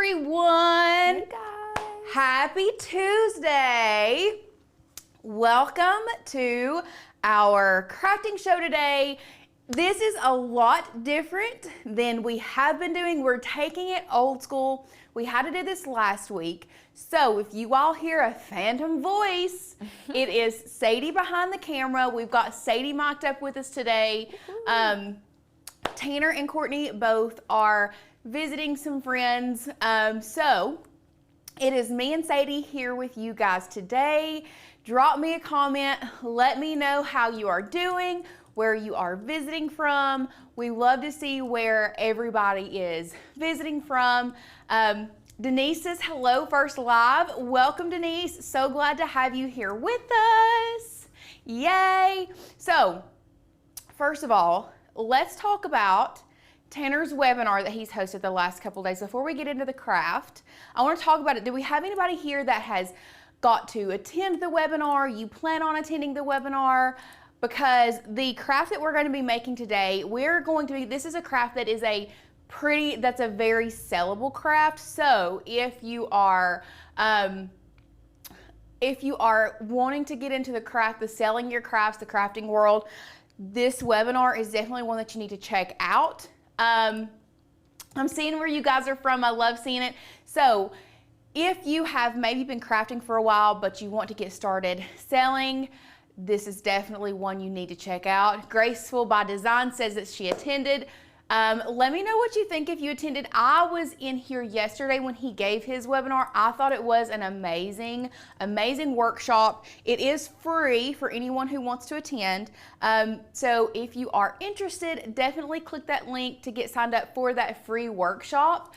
everyone. Hey guys. Happy Tuesday. Welcome to our crafting show today. This is a lot different than we have been doing. We're taking it old school. We had to do this last week. So if you all hear a phantom voice, it is Sadie behind the camera. We've got Sadie mocked up with us today. Tanner and Courtney both are visiting some friends. So it is me and Sadie here with you guys today. Drop me a comment. Let me know how you are doing, where you are visiting from. We love to see where everybody is visiting from. Denise says, hello, first live. Welcome, Denise. So glad to have you here with us. Yay. So, first of all, let's talk about Tanner's webinar that he's hosted the last couple days. Before we get into the craft, I want to talk about it. Do we have anybody here that has got to attend the webinar? You plan on attending the webinar? Because the craft that we're going to be making today, this is a craft that is that's a very sellable craft. So if you are wanting to get into the selling your crafts, the crafting world, this webinar is definitely one that you need to check out. I'm seeing where you guys are from. I love seeing it. So if you have maybe been crafting for a while, but you want to get started selling, this is definitely one you need to check out. Graceful by Design says that she attended. Let me know what you think if you attended. I was in here yesterday when he gave his webinar. I thought it was an amazing workshop. It is free for anyone who wants to attend. So if you are interested, definitely click that link to get signed up for that free workshop.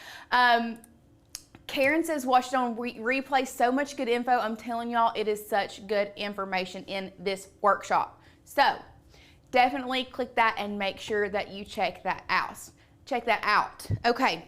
Karen says, watched it on replay. So much good info. I'm telling y'all, it is such good information in this workshop. So definitely click that and make sure that you check that out. Okay.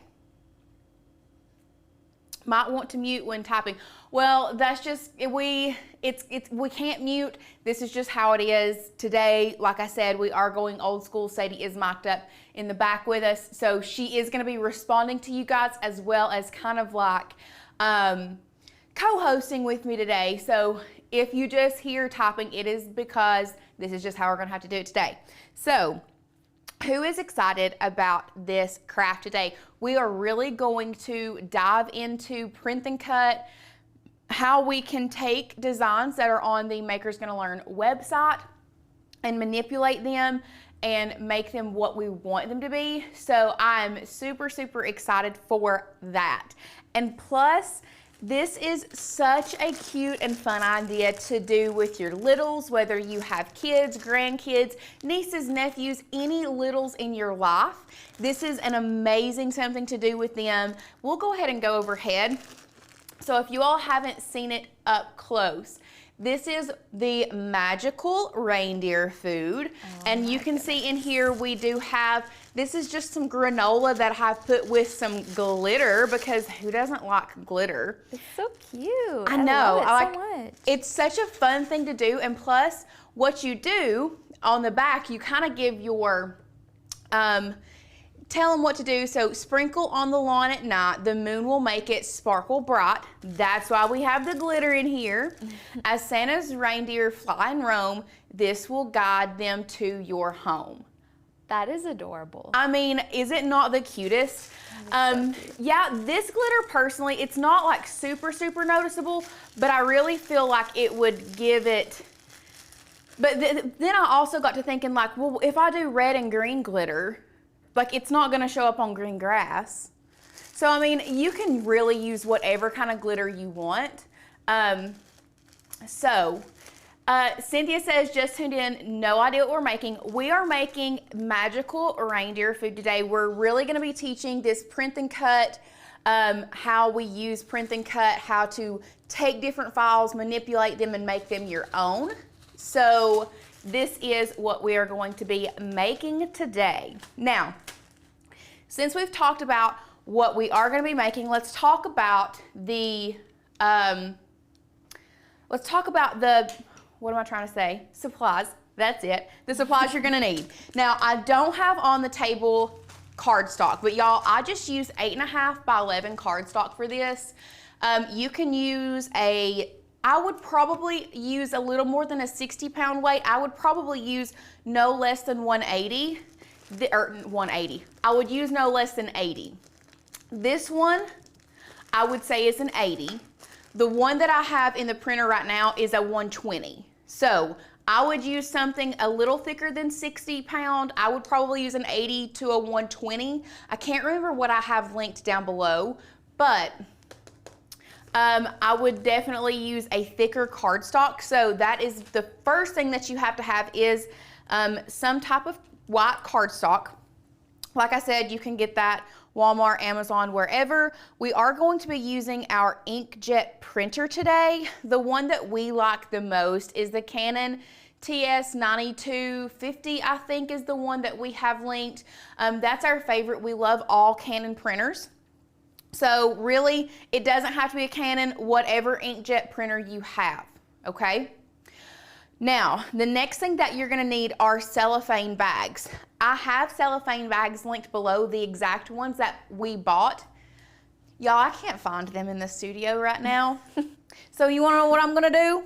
Might want to mute when typing. Well, that's just, we can't mute. This is just how it is today. Like I said, we are going old school. Sadie is mocked up in the back with us. So she is going to be responding to you guys as well as kind of like co-hosting with me today. So if you just hear typing, it is because this is just how we're going to have to do it today. So who is excited about this craft today? We are really going to dive into print and cut, how we can take designs that are on the Makers Gonna Learn website and manipulate them and make them what we want them to be. So I'm super, super excited for that. And plus, this is such a cute and fun idea to do with your littles, whether you have kids, grandkids, nieces, nephews, any littles in your life. This is an amazing something to do with them. We'll go ahead and go overhead. So if you all haven't seen it up close, this is the magical reindeer food. And you can see in here we do have, this is just some granola that I've put with some glitter, because who doesn't like glitter? It's so cute. I know. I love it so much. It's such a fun thing to do. And plus, what you do on the back, you kind of give your, tell them what to do. So sprinkle on the lawn at night. The moon will make it sparkle bright. That's why we have the glitter in here. As Santa's reindeer fly and roam, this will guide them to your home. That is adorable. I mean, is it not the cutest? So cute. Yeah, this glitter personally, it's not like super, super noticeable, but I really feel like it would give it. But then I also got to thinking like, well, if I do red and green glitter, like it's not gonna show up on green grass. So, I mean, you can really use whatever kind of glitter you want. Cynthia says, just tuned in, no idea what we're making. We are making magical reindeer food today. We're really gonna be teaching this print and cut, how we use print and cut, how to take different files, manipulate them, and make them your own. So this is what we are going to be making today. What am I trying to say? Supplies. That's it. The supplies you're gonna need. Now, I don't have on the table cardstock. But y'all, I just use 8.5 by 11 cardstock for this. You can use I would probably use a little more than a 60-pound weight. I would probably use no less than 180, or 180. I would use no less than 80. This one, I would say is an 80. The one that I have in the printer right now is a 120. So I would use something a little thicker than 60 pound. I would probably use an 80 to a 120. I can't remember what I have linked down below, but I would definitely use a thicker cardstock. So that is the first thing that you have to have is some type of white cardstock. Like I said, you can get that Walmart, Amazon, wherever. We are going to be using our inkjet printer today. The one that we like the most is the Canon TS9250, I think is the one that we have linked. That's our favorite. We love all Canon printers. So really, it doesn't have to be a Canon, whatever inkjet printer you have, okay? Now, the next thing that you're gonna need are cellophane bags. I have cellophane bags linked below, the exact ones that we bought. Y'all, I can't find them in the studio right now. So you wanna know what I'm gonna do?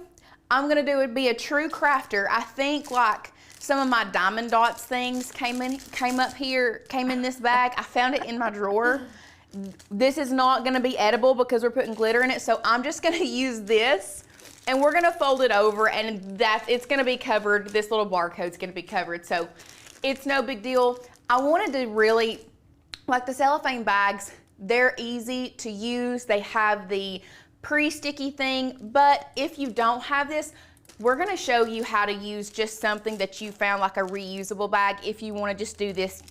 I'm gonna be a true crafter. I think like some of my diamond dots things came in this bag. I found it in my drawer. This is not gonna be edible because we're putting glitter in it, so I'm just gonna use this and we're gonna fold it over and it's gonna be covered. This little barcode's gonna be covered, so it's no big deal. I wanted to really, like the cellophane bags, they're easy to use. They have the pre-sticky thing, but if you don't have this, we're gonna show you how to use just something that you found, like a reusable bag, if you wanna just do this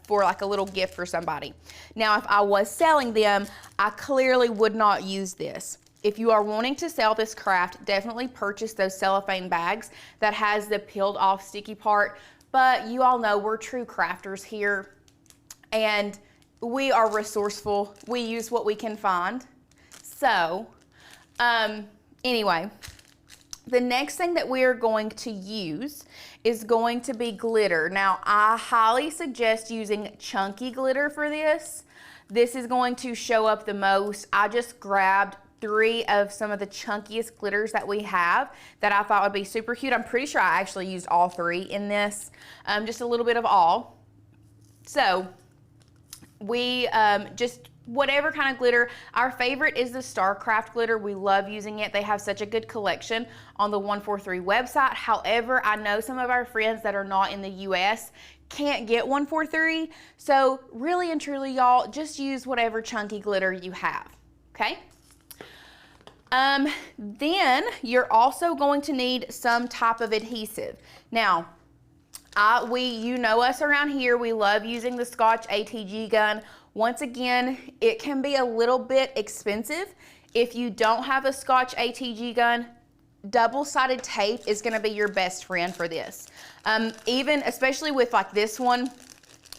for like a little gift for somebody. Now, if I was selling them, I clearly would not use this. If you are wanting to sell this craft, definitely purchase those cellophane bags that has the peeled off sticky part. But you all know we're true crafters here and we are resourceful. We use what we can find. So anyway, the next thing that we are going to use is going to be glitter. Now, I highly suggest using chunky glitter for this. This is going to show up the most. I just grabbed 3 of some of the chunkiest glitters that we have that I thought would be super cute. I'm pretty sure I actually used all 3 in this, just a little bit of all. So we just whatever kind of glitter. Our favorite is the Starcraft glitter. We love using it. They have such a good collection on the 143 website. However, I know some of our friends that are not in the US can't get 143. So really and truly, y'all, just use whatever chunky glitter you have, okay? Then you're also going to need some type of adhesive. Now, you know us around here, we love using the Scotch ATG gun. Once again, it can be a little bit expensive. If you don't have a Scotch ATG gun, double-sided tape is gonna be your best friend for this. Especially with like this one,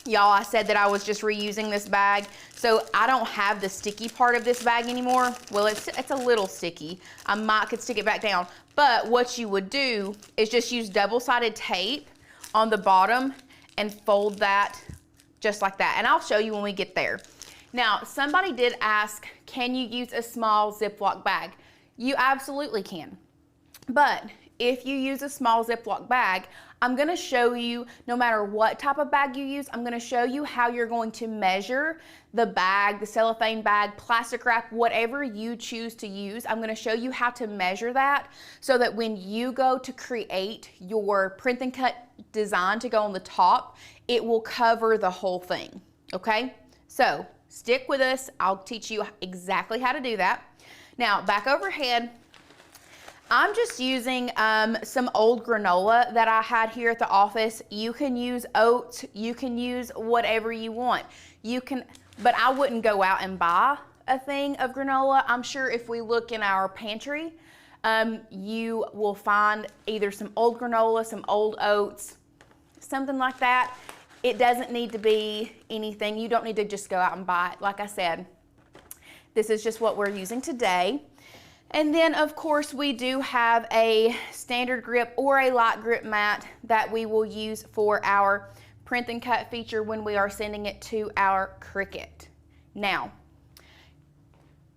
y'all, I said that I was just reusing this bag, so I don't have the sticky part of this bag anymore. Well, it's a little sticky. I could stick it back down, but what you would do is just use double-sided tape on the bottom and fold that just like that. And I'll show you when we get there. Now, somebody did ask, can you use a small Ziploc bag? You absolutely can. But if you use a small Ziploc bag, I'm gonna show you, no matter what type of bag you use, I'm gonna show you how you're going to measure the bag, the cellophane bag, plastic wrap, whatever you choose to use. I'm gonna show you how to measure that so that when you go to create your print and cut design to go on the top, it will cover the whole thing, okay? So stick with us. I'll teach you exactly how to do that. Now, back overhead, I'm just using some old granola that I had here at the office. You can use oats, you can use whatever you want. But I wouldn't go out and buy a thing of granola. I'm sure if we look in our pantry, you will find either some old granola, some old oats, something like that. It doesn't need to be anything. You don't need to just go out and buy it. Like I said, this is just what we're using today. And then, of course, we do have a standard grip or a light grip mat that we will use for our print and cut feature when we are sending it to our Cricut. Now,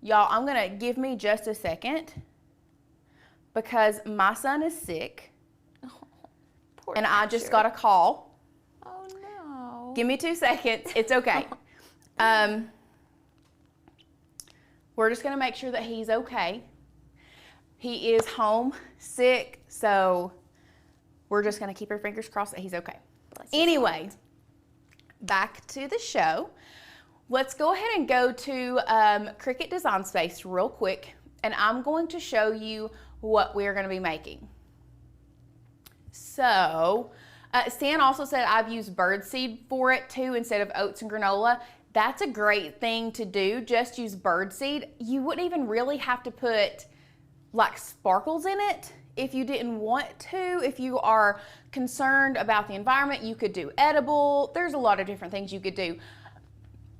y'all, I'm gonna give me just a second because my son is sick and I just got a call. Oh no. Give me 2 seconds, it's okay. We're just gonna make sure that he's okay. He is home sick, so we're just gonna keep our fingers crossed that he's okay. Anyway, back to the show. Let's go ahead and go to Cricut Design Space real quick, and I'm going to show you what we're gonna be making. So, Stan also said I've used birdseed for it too instead of oats and granola. That's a great thing to do, just use birdseed. You wouldn't even really have to put like sparkles in it if you didn't want to. If you are concerned about the environment, you could do edible. There's a lot of different things you could do.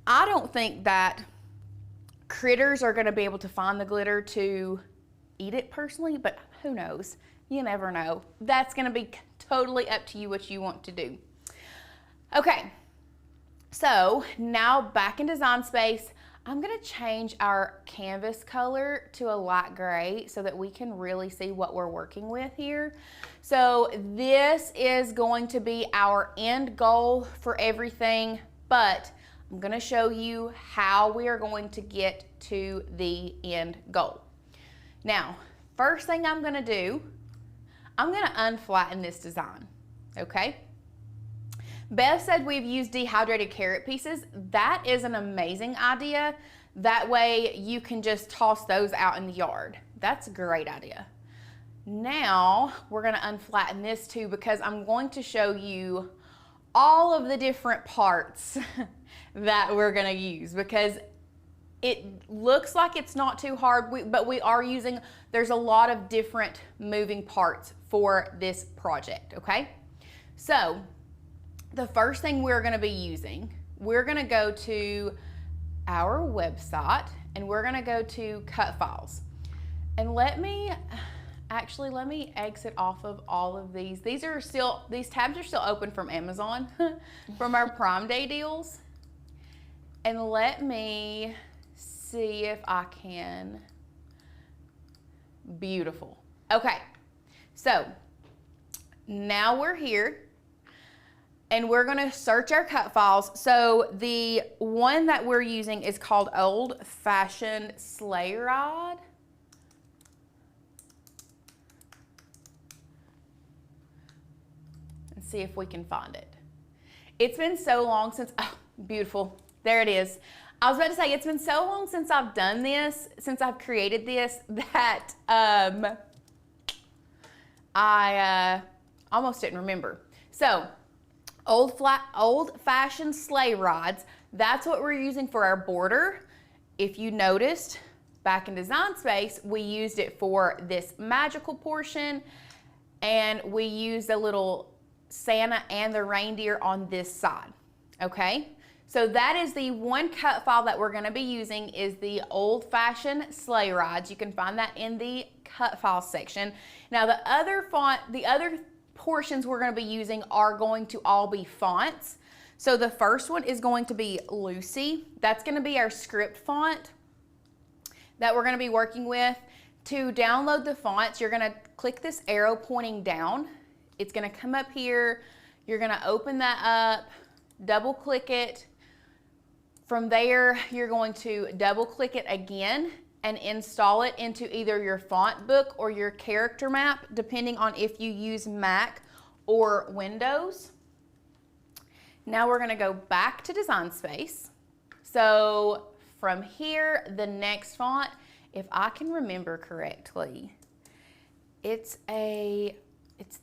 I don't think that critters are gonna be able to find the glitter to eat it personally, but who knows? You never know. That's gonna be totally up to you what you want to do. Okay, so now back in Design Space, I'm gonna change our canvas color to a light gray so that we can really see what we're working with here. So this is going to be our end goal for everything, but I'm gonna show you how we are going to get to the end goal. Now, first thing I'm gonna do, I'm gonna unflatten this design, okay? Bev said we've used dehydrated carrot pieces. That is an amazing idea. That way you can just toss those out in the yard. That's a great idea. Now we're gonna unflatten this too because I'm going to show you all of the different parts that we're gonna use because it looks like it's not too hard, but we are using, there's a lot of different moving parts for this project, okay? So, the first thing we're gonna be using, we're gonna go to our website and we're gonna go to cut files. And let me exit off of all of these. These tabs are still open from Amazon, from our Prime Day deals. And let me see if I can, beautiful. Okay, so now we're here. And we're gonna search our cut files. So the one that we're using is called Old Fashioned Sleigh Ride. And see if we can find it. It's been so long since, oh, beautiful, there it is. I was about to say, it's been so long since I've done this, since I've created this, that I almost didn't remember. So, old-fashioned sleigh rods, that's what we're using for our border. If you noticed, back in Design Space, we used it for this magical portion, and we used a little Santa and the reindeer on this side, okay? So that is the one cut file that we're gonna be using is the old-fashioned sleigh rides. You can find that in the cut file section. Now the other portions we're going to be using are going to all be fonts. So the first one is going to be Lucy. That's going to be our script font that we're going to be working with. To download the fonts, you're going to click this arrow pointing down. It's going to come up here. You're going to open that up, double click it. From there, you're going to double click it again and install it into either your font book or your character map, depending on if you use Mac or Windows. Now we're gonna go back to Design Space. So from here, the next font, if I can remember correctly, it's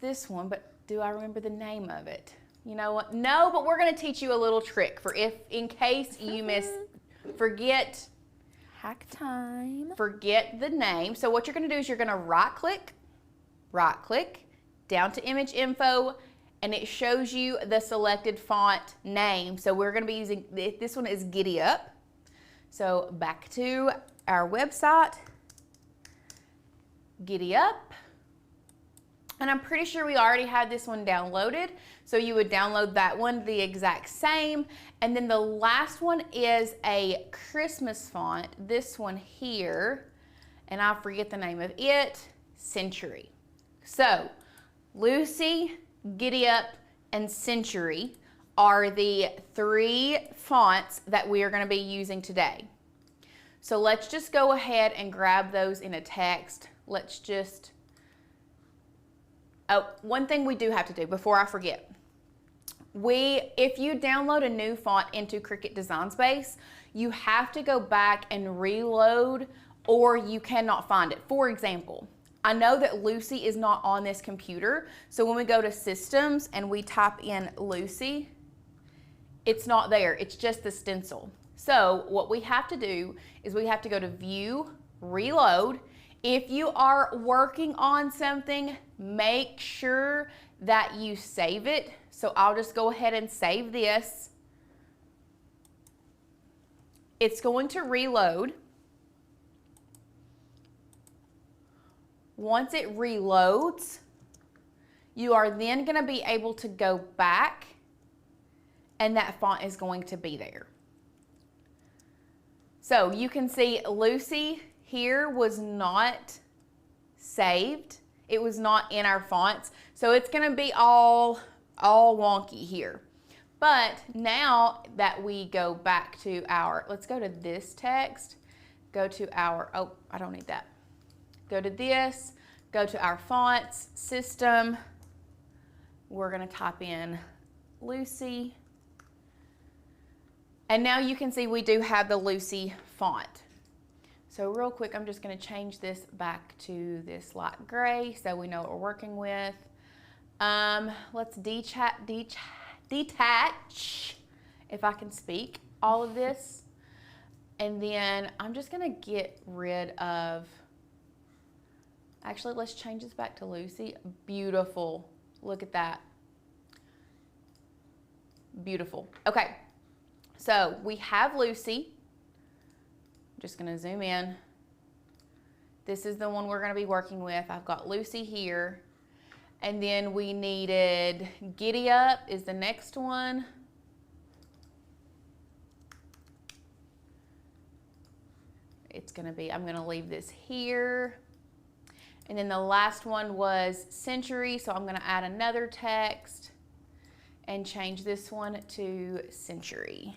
this one, but do I remember the name of it? You know what? No, but we're gonna teach you a little trick for in case you forget Hack time. Forget the name. So what you're gonna do is you're gonna right click, down to image info, and it shows you the selected font name. So we're gonna be using, this one is Giddy Up. So back to our website, Giddy Up. And I'm pretty sure we already had this one downloaded. So you would download that one the exact same. And then the last one is a Christmas font. This one here, and I forget the name of it, Century. So Lucy, Giddy Up, and Century are the 3 fonts that we are going to be using today. So let's just go ahead and grab those in a text. Let's just, oh, one thing we do have to do before I forget. If you download a new font into Cricut Design Space, you have to go back and reload or you cannot find it. For example, I know that Lucy is not on this computer, so when we go to Systems and we type in Lucy, it's not there, it's just the stencil. So what we have to do is we have to go to View, Reload. If you are working on something, make sure that you save it. So I'll just go ahead and save this. It's going to reload. Once it reloads, you are then going to be able to go back and that font is going to be there. So you can see Lucy here was not saved. It was not in our fonts. So it's going to be all wonky here. But now that we go back to our, let's go to this text, go to our, oh, I don't need that. Go to this, go to our fonts, system. We're going to type in Lucy. And now you can see we do have the Lucy font. So real quick, I'm just going to change this back to this light gray so we know what we're working with. Let's detach, if I can speak, all of this. And then I'm just going to get rid of, actually, let's change this back to Lucy. Beautiful. Look at that. Beautiful. Okay. So we have Lucy. I'm just going to zoom in. This is the one we're going to be working with. I've got Lucy here. And then we needed Giddy Up is the next one. It's going to be, I'm going to leave this here. And then the last one was Century. So I'm going to add another text and change this one to Century.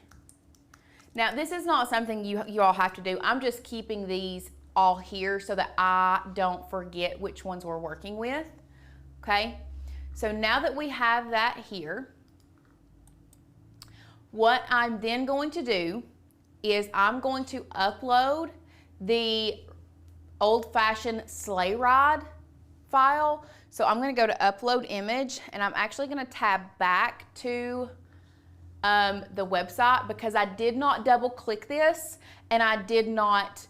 Now, this is not something you all have to do. I'm just keeping these all here so that I don't forget which ones we're working with, okay? So now that we have that here, what I'm then going to do is I'm going to upload the old-fashioned sleigh ride file. So I'm going to go to Upload Image, and I'm actually going to tab back to the website because I did not double click this and I did not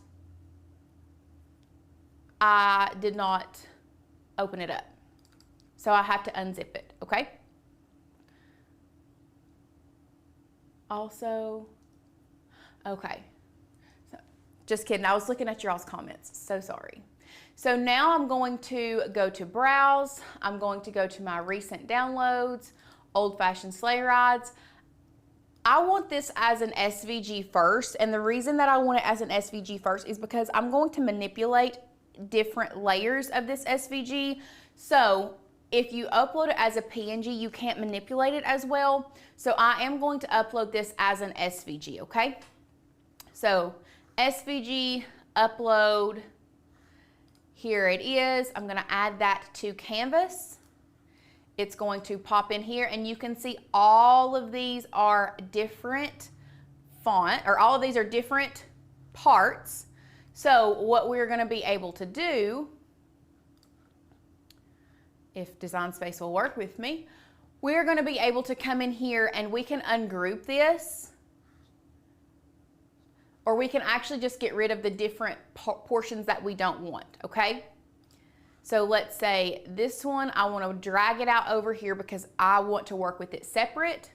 open it up. So I have to unzip it, okay? Also, okay. So, just kidding, I was looking at y'all's comments, so sorry. So now I'm going to go to Browse, I'm going to go to my recent downloads, old-fashioned sleigh rides. I want this as an SVG first, and the reason that I want it as an SVG first is because I'm going to manipulate different layers of this SVG. So if you upload it as a PNG, you can't manipulate it as well. So I am going to upload this as an SVG, okay? So SVG, upload, here it is. I'm gonna add that to Canvas. It's going to pop in here, and you can see all of these are different font, or all of these are different parts. So what we're going to be able to do, if Design Space will work with me, we're going to be able to come in here and we can ungroup this, or we can actually just get rid of the different portions that we don't want, okay? So let's say this one, I want to drag it out over here because I want to work with it separate.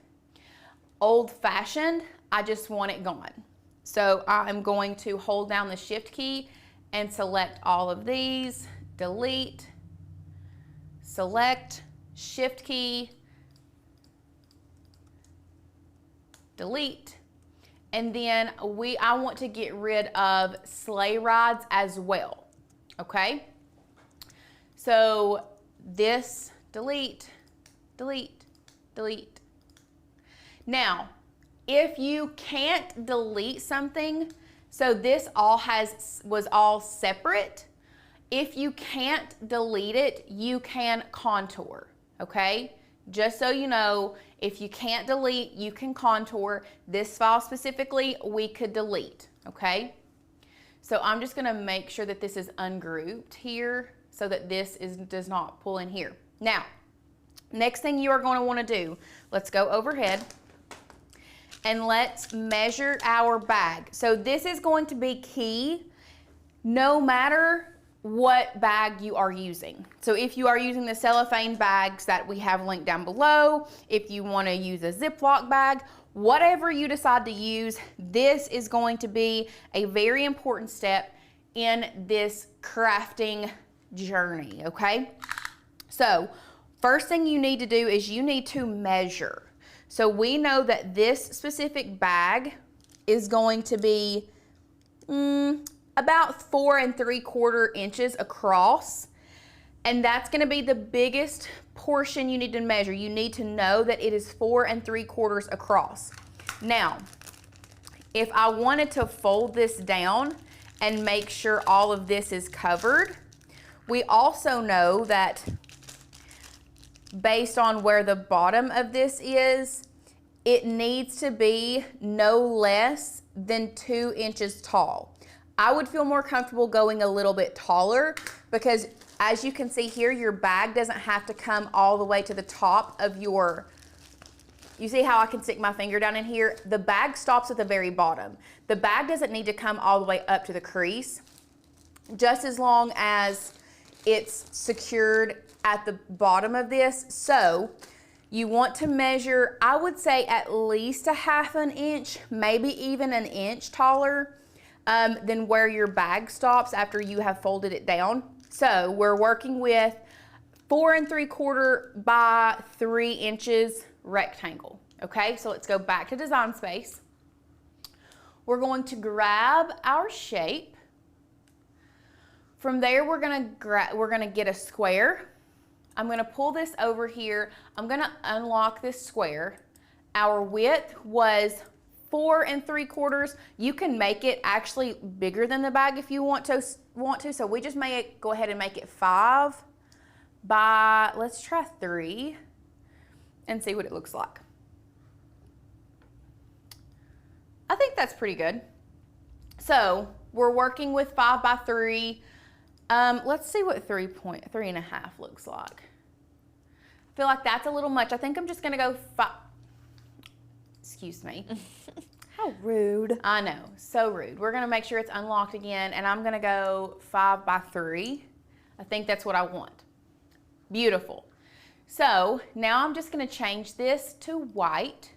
Old-fashioned, I just want it gone. So I'm going to hold down the Shift key and select all of these, delete, select, shift key, delete, and then I want to get rid of sleigh rides as well, okay? So this, delete, delete, delete. Now, if you can't delete something, so this was all separate, if you can't delete it, you can contour, okay? Just so you know, if you can't delete, you can contour. This file specifically, we could delete, okay? So I'm just gonna make sure that this is ungrouped here so that this does not pull in here. Now, next thing you are gonna wanna do, let's go overhead and let's measure our bag. So this is going to be key no matter what bag you are using. So if you are using the cellophane bags that we have linked down below, if you want to use a Ziploc bag, whatever you decide to use, this is going to be a very important step in this crafting journey, okay? So first thing you need to do is you need to measure. So we know that this specific bag is going to be about 4 3/4 inches across, and that's going to be the biggest portion you need to measure. You need to know that it is 4 3/4 across. Now, if I wanted to fold this down and make sure all of this is covered, we also know that based on where the bottom of this is, it needs to be no less than 2 inches tall. I would feel more comfortable going a little bit taller because as you can see here, your bag doesn't have to come all the way to the top of your, you see how I can stick my finger down in here? The bag stops at the very bottom. The bag doesn't need to come all the way up to the crease, just as long as it's secured at the bottom of this. So you want to measure, I would say at least 1/2 inch, maybe even 1 inch taller than where your bag stops after you have folded it down. So we're working with 4 3/4 by 3 inches rectangle. Okay, so let's go back to Design Space. We're going to grab our shape. From there, we're gonna get a square. I'm gonna pull this over here. I'm gonna unlock this square. Our width was 4 3/4. You can make it actually bigger than the bag if you want to. So we just may go ahead and make it 5 by, let's try 3 and see what it looks like. I think that's pretty good. So we're working with 5 by 3. Let's see what 3.5 looks like. I feel like that's a little much. I think I'm just gonna go 5. Excuse me. How rude. I know, so rude. We're gonna make sure it's unlocked again, and I'm gonna go 5 by 3. I think that's what I want. Beautiful. So now I'm just gonna change this to white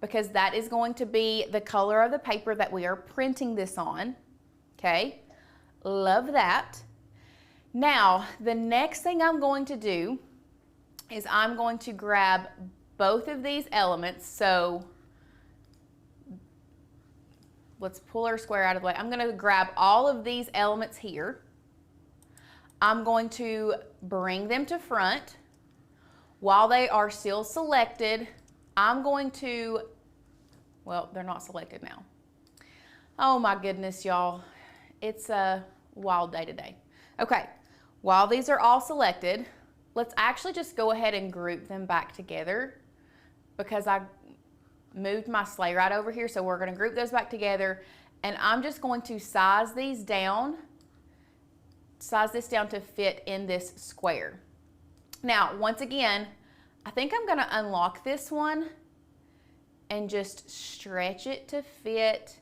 because that is going to be the color of the paper that we are printing this on. Okay, love that. Now, the next thing I'm going to do is I'm going to grab both of these elements. So let's pull our square out of the way. I'm going to grab all of these elements here. I'm going to bring them to front. While they are still selected, I'm going to, well, they're not selected now. Oh my goodness, y'all. It's a wild day today. Okay, while these are all selected, let's actually just go ahead and group them back together because I moved my sleigh right over here. So we're gonna group those back together, and I'm just going to size this down to fit in this square. Now, once again, I think I'm gonna unlock this one and just stretch it to fit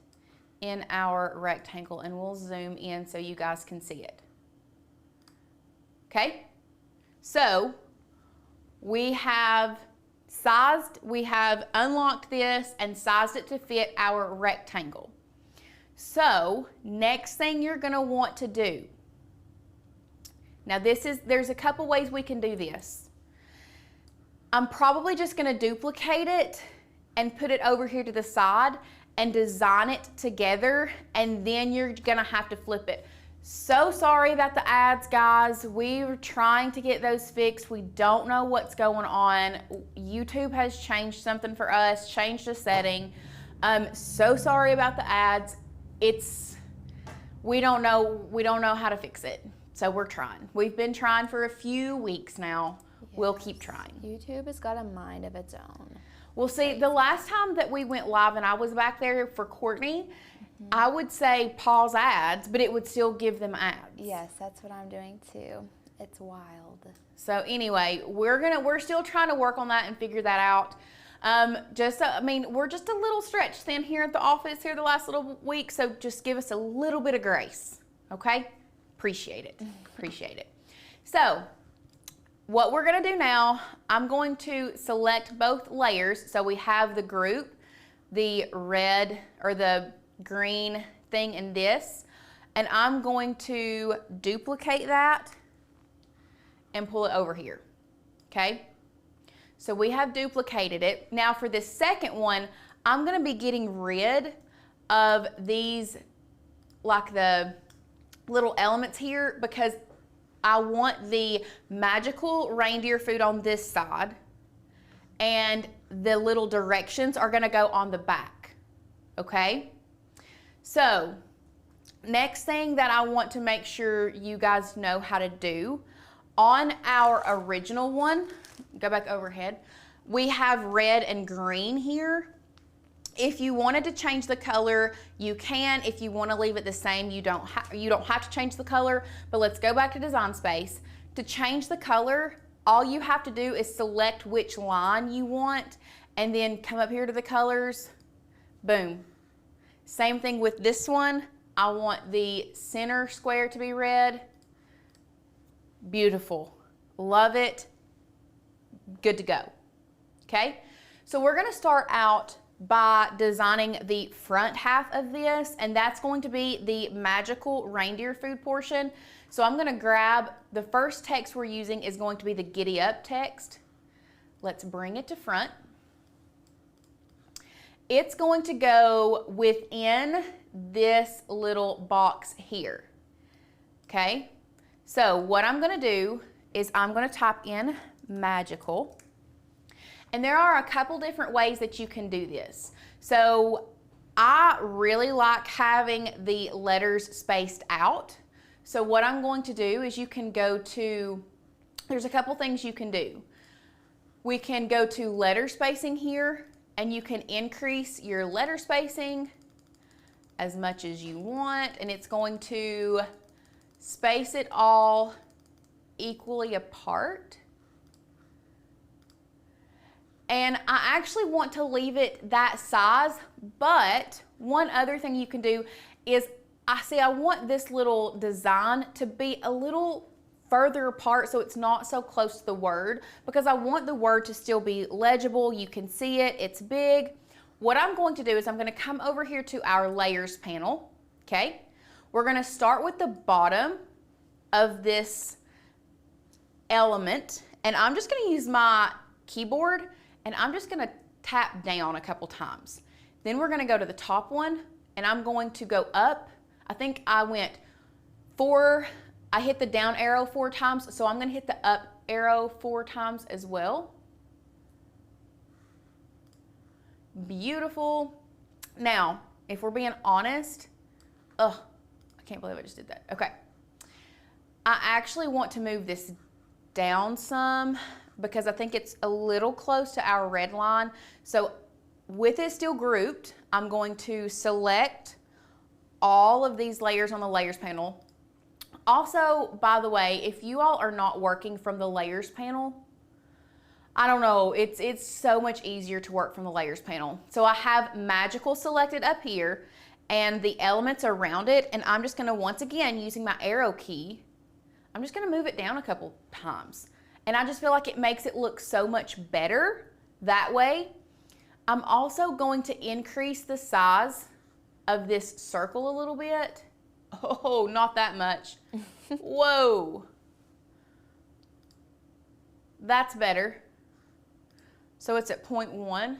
in our rectangle, and we'll zoom in so you guys can see it. Okay, so we have unlocked this and sized it to fit our rectangle. So next thing you're gonna want to do Now there's a couple ways we can do this. I'm probably just gonna duplicate it and put it over here to the side and design it together, and then you're gonna have to flip it. So sorry about the ads, guys. We were trying to get those fixed. We don't know what's going on. YouTube has changed something for us, changed a setting. So sorry about the ads. We don't know how to fix it. So we're trying. We've been trying for a few weeks now. Yes. We'll keep trying. YouTube has got a mind of its own. Well, see, the last time that we went live and I was back there for Courtney, I would say pause ads, but it would still give them ads. Yes, that's what I'm doing too. It's wild. So anyway, we're still trying to work on that and figure that out. We're just a little stretched thin here at the office here the last little week, so just give us a little bit of grace, okay? Appreciate it. Appreciate it. So what we're gonna do now, I'm going to select both layers. So we have the group, the red or the green thing in this, and I'm going to duplicate that and pull it over here, okay? So we have duplicated it. Now for this second one, I'm gonna be getting rid of these, like the little elements here, because I want the magical reindeer food on this side, and the little directions are gonna go on the back, okay? So, next thing that I want to make sure you guys know how to do, on our original one, go back overhead, we have red and green here. If you wanted to change the color, you can. If you want to leave it the same, you don't have to change the color, but let's go back to Design Space. To change the color, all you have to do is select which line you want and then come up here to the colors, boom. Same thing with this one. I want the center square to be red. Beautiful. Love it. Good to go. Okay? So we're going to start out by designing the front half of this, and that's going to be the magical reindeer food portion. So I'm going to grab the first text we're using is going to be the Giddy Up text. Let's bring it to front. It's going to go within this little box here. Okay? So what I'm going to do is I'm going to type in magical. And there are a couple different ways that you can do this. So I really like having the letters spaced out. So what I'm going to do is you can go to, there's a couple things you can do. We can go to letter spacing here, and you can increase your letter spacing as much as you want, and it's going to space it all equally apart. And I actually want to leave it that size, but one other thing you can do is, I want this little design to be a little further apart so it's not so close to the word, because I want the word to still be legible. You can see it, it's big. What I'm going to do is I'm going to come over here to our layers panel, okay? We're going to start with the bottom of this element, and I'm just going to use my keyboard, and I'm just going to tap down a couple times. Then we're going to go to the top one, and I'm going to go up. I think I went I hit the down arrow 4 times, so I'm going to hit the up arrow 4 times as well. Beautiful. Now, if we're being honest, I can't believe I just did that. Okay. I actually want to move this down some because I think it's a little close to our red line. So with it still grouped, I'm going to select all of these layers on the layers panel. Also, by the way, if you all are not working from the layers panel, I don't know, it's so much easier to work from the layers panel. So I have magical selected up here and the elements around it, and I'm just gonna, once again, using my arrow key, I'm just gonna move it down a couple times. And I just feel like it makes it look so much better that way. I'm also going to increase the size of this circle a little bit. Oh, not that much. Whoa. That's better. So it's at 0.1.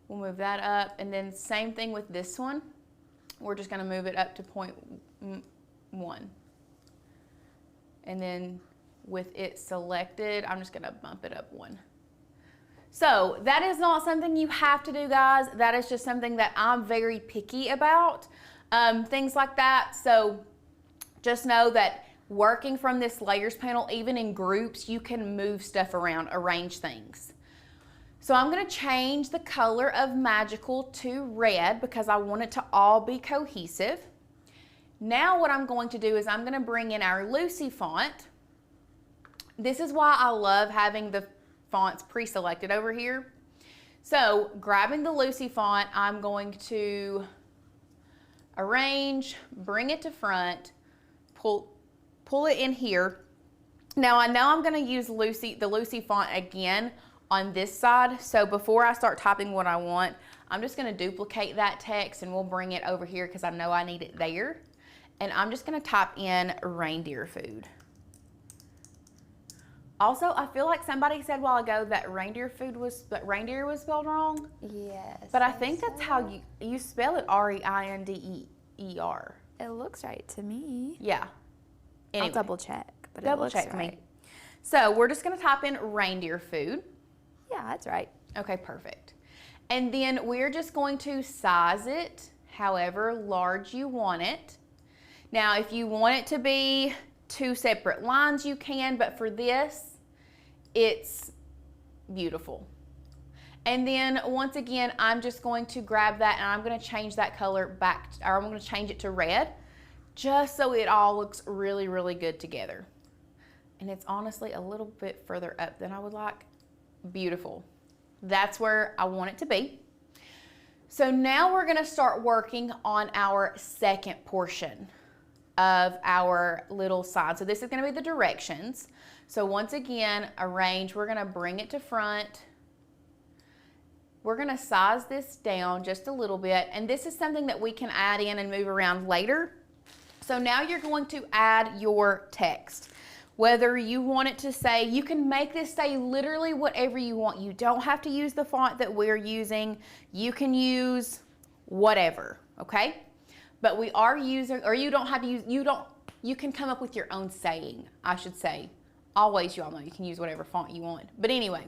We'll move that up, and then same thing with this one. We're just gonna move it up to 0.1. And then with it selected, I'm just gonna bump it up 1. So that is not something you have to do, guys. That is just something that I'm very picky about, things like that. So just know that working from this layers panel, even in groups, you can move stuff around, arrange things. So I'm gonna change the color of Magical to red because I want it to all be cohesive. Now what I'm going to do is I'm gonna bring in our Lucy font. This is why I love having the fonts pre-selected over here. So grabbing the Lucy font, I'm going to arrange, bring it to front, pull it in here. Now I know I'm gonna use the Lucy font again on this side. So before I start typing what I want, I'm just gonna duplicate that text and we'll bring it over here because I know I need it there. And I'm just gonna type in reindeer food. Also, I feel like somebody said a while ago that reindeer was spelled wrong. Yes. But I think that's how you spell it, R-E-I-N-D-E-R. It looks right to me. Yeah. Anyway, I'll double check, but double it looks check right. me. So we're just gonna type in reindeer food. Yeah, that's right. Okay, perfect. And then we're just going to size it however large you want it. Now, if you want it to be 2 separate lines, you can, but for this, it's beautiful. And then once again, I'm just going to grab that and I'm gonna change that color back, or I'm gonna change it to red, just so it all looks really, really good together. And it's honestly a little bit further up than I would like. Beautiful. That's where I want it to be. So now we're gonna start working on our second portion of our little side. So this is gonna be the directions. So once again, arrange, we're gonna bring it to front. We're gonna size this down just a little bit, and this is something that we can add in and move around later. So now you're going to add your text. Whether you want it to say, you can make this say literally whatever you want. You don't have to use the font that we're using. You can use whatever, okay? But we are using, or you don't have to use, you can come up with your own saying, I should say. Always, y'all know you can use whatever font you want. But anyway,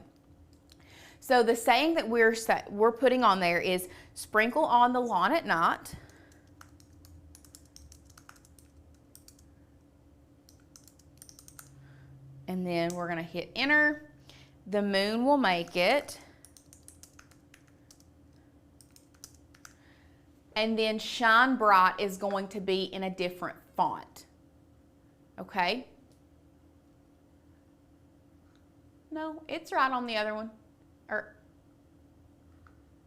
so the saying that we're putting on there is sprinkle on the lawn at night. And then we're gonna hit enter. The moon will make it. And then shine bright is going to be in a different font. Okay? No, it's right on the other one. Or,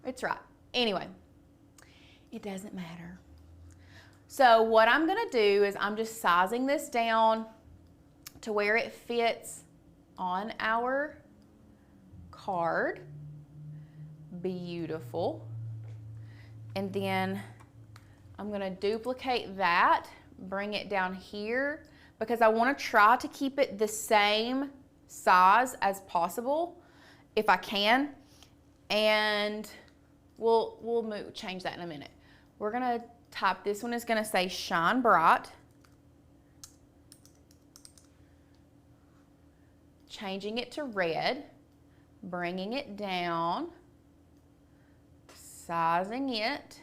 it's right. Anyway, it doesn't matter. So what I'm gonna do is I'm just sizing this down to where it fits on our card. Beautiful. And then I'm gonna duplicate that, bring it down here, because I wanna try to keep it the same size as possible, if I can. And we'll change that in a minute. We're gonna type, this one is gonna say shine bright. Changing it to red, bringing it down, sizing it.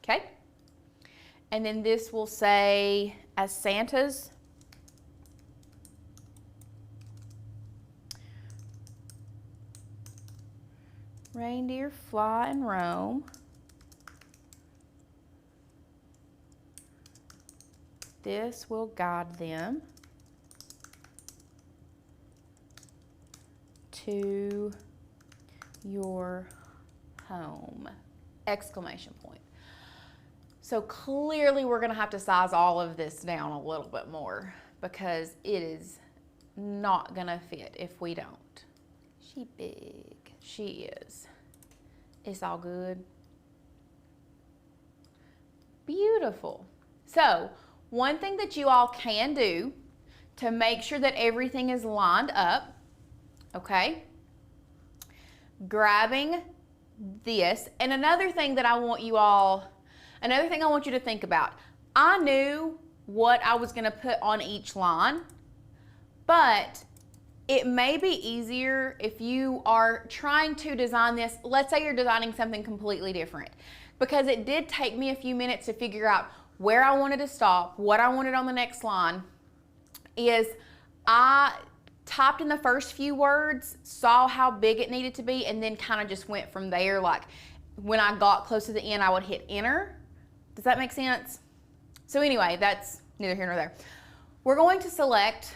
Okay. And then this will say, as Santa's reindeer fly and roam, this will guide them to your home! Exclamation point. So clearly we're gonna have to size all of this down a little bit more because it is not gonna fit if we don't. She big. She is. It's all good. Beautiful. So one thing that you all can do to make sure that everything is lined up, okay, grabbing this, and another thing I want you to think about. I knew what I was gonna put on each line, but it may be easier if you are trying to design this. Let's say you're designing something completely different, because it did take me a few minutes to figure out where I wanted to stop, what I wanted on the next line. Is I typed in the first few words, saw how big it needed to be, and then kind of just went from there. Like when I got close to the end, I would hit enter. Does that make sense? So anyway, that's neither here nor there. We're going to select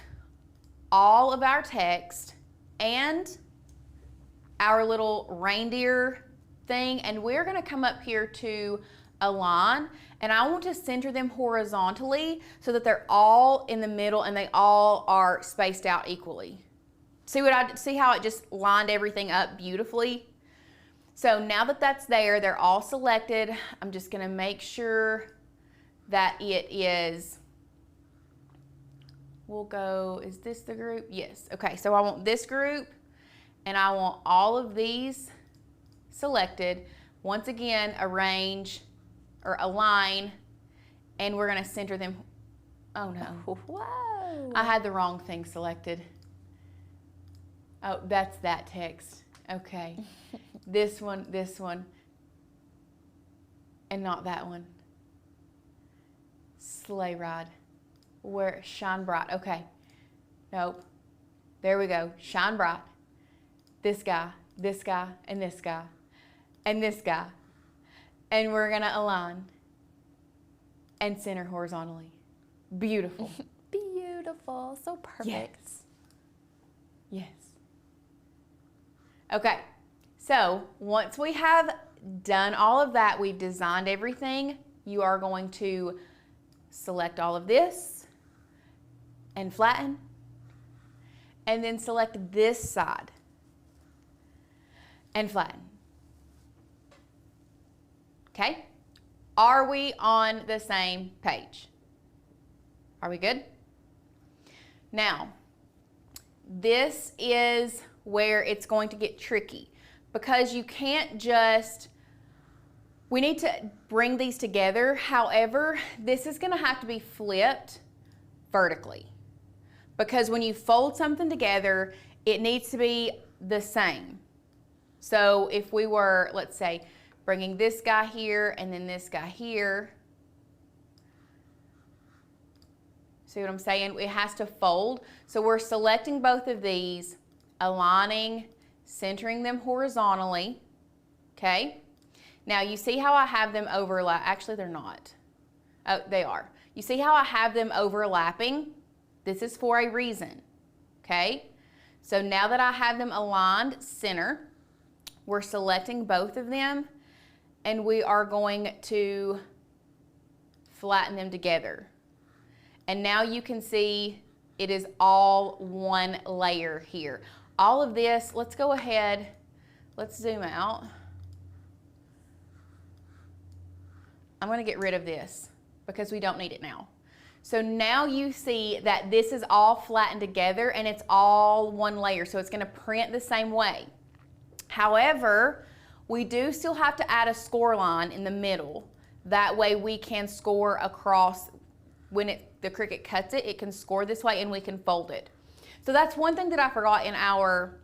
all of our text and our little reindeer thing, and we're going to come up here to align, and I want to center them horizontally so that they're all in the middle and they all are spaced out equally. See how it just lined everything up beautifully? So now that that's there, they're all selected. I'm just going to make sure that it is, we'll go, is this the group? Yes. Okay, so I want this group, and I want all of these selected. Once again, arrange or align, and we're going to center them. Oh no. Whoa. I had the wrong thing selected. Oh, that's that text. Okay. this one, and not that one. Sleigh ride. Where? Shine bright. Okay. Nope. There we go. Shine bright. This guy, and this guy, and this guy. And we're going to align and center horizontally. Beautiful. Beautiful. So perfect. Yes. Okay. So once we have done all of that, we've designed everything, you are going to select all of this and flatten, and then select this side and flatten. Okay? Are we on the same page? Are we good? Now, this is where it's going to get tricky, because you can't just, we need to bring these together. However, this is going to have to be flipped vertically, because when you fold something together, it needs to be the same. So if we were, let's say, bringing this guy here and then this guy here, see what I'm saying? It has to fold. So we're selecting both of these, aligning, centering them horizontally, okay? Now you see how I have them overlap? Actually, they're not. Oh, they are. You see how I have them overlapping? This is for a reason, okay? So now that I have them aligned center, we're selecting both of them, and we are going to flatten them together. And now you can see it is all one layer here. All of this, let's go ahead, let's zoom out. I'm going to get rid of this because we don't need it now. So now you see that this is all flattened together and it's all one layer, so it's going to print the same way. However, we do still have to add a score line in the middle. That way we can score across. When the Cricut cuts it, it can score this way and we can fold it. So that's one thing that I forgot in our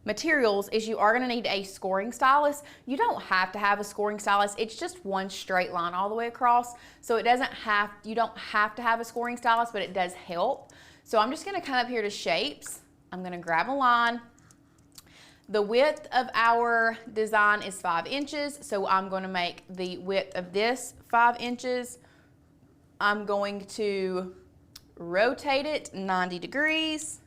materials, is you are going to need a scoring stylus. You don't have to have a scoring stylus. It's just one straight line all the way across. So it doesn't have, you don't have to have a scoring stylus, but it does help. So I'm just going to come up here to shapes. I'm going to grab a line. The width of our design is 5 inches, so I'm going to make the width of this 5 inches. I'm going to rotate it 90 degrees,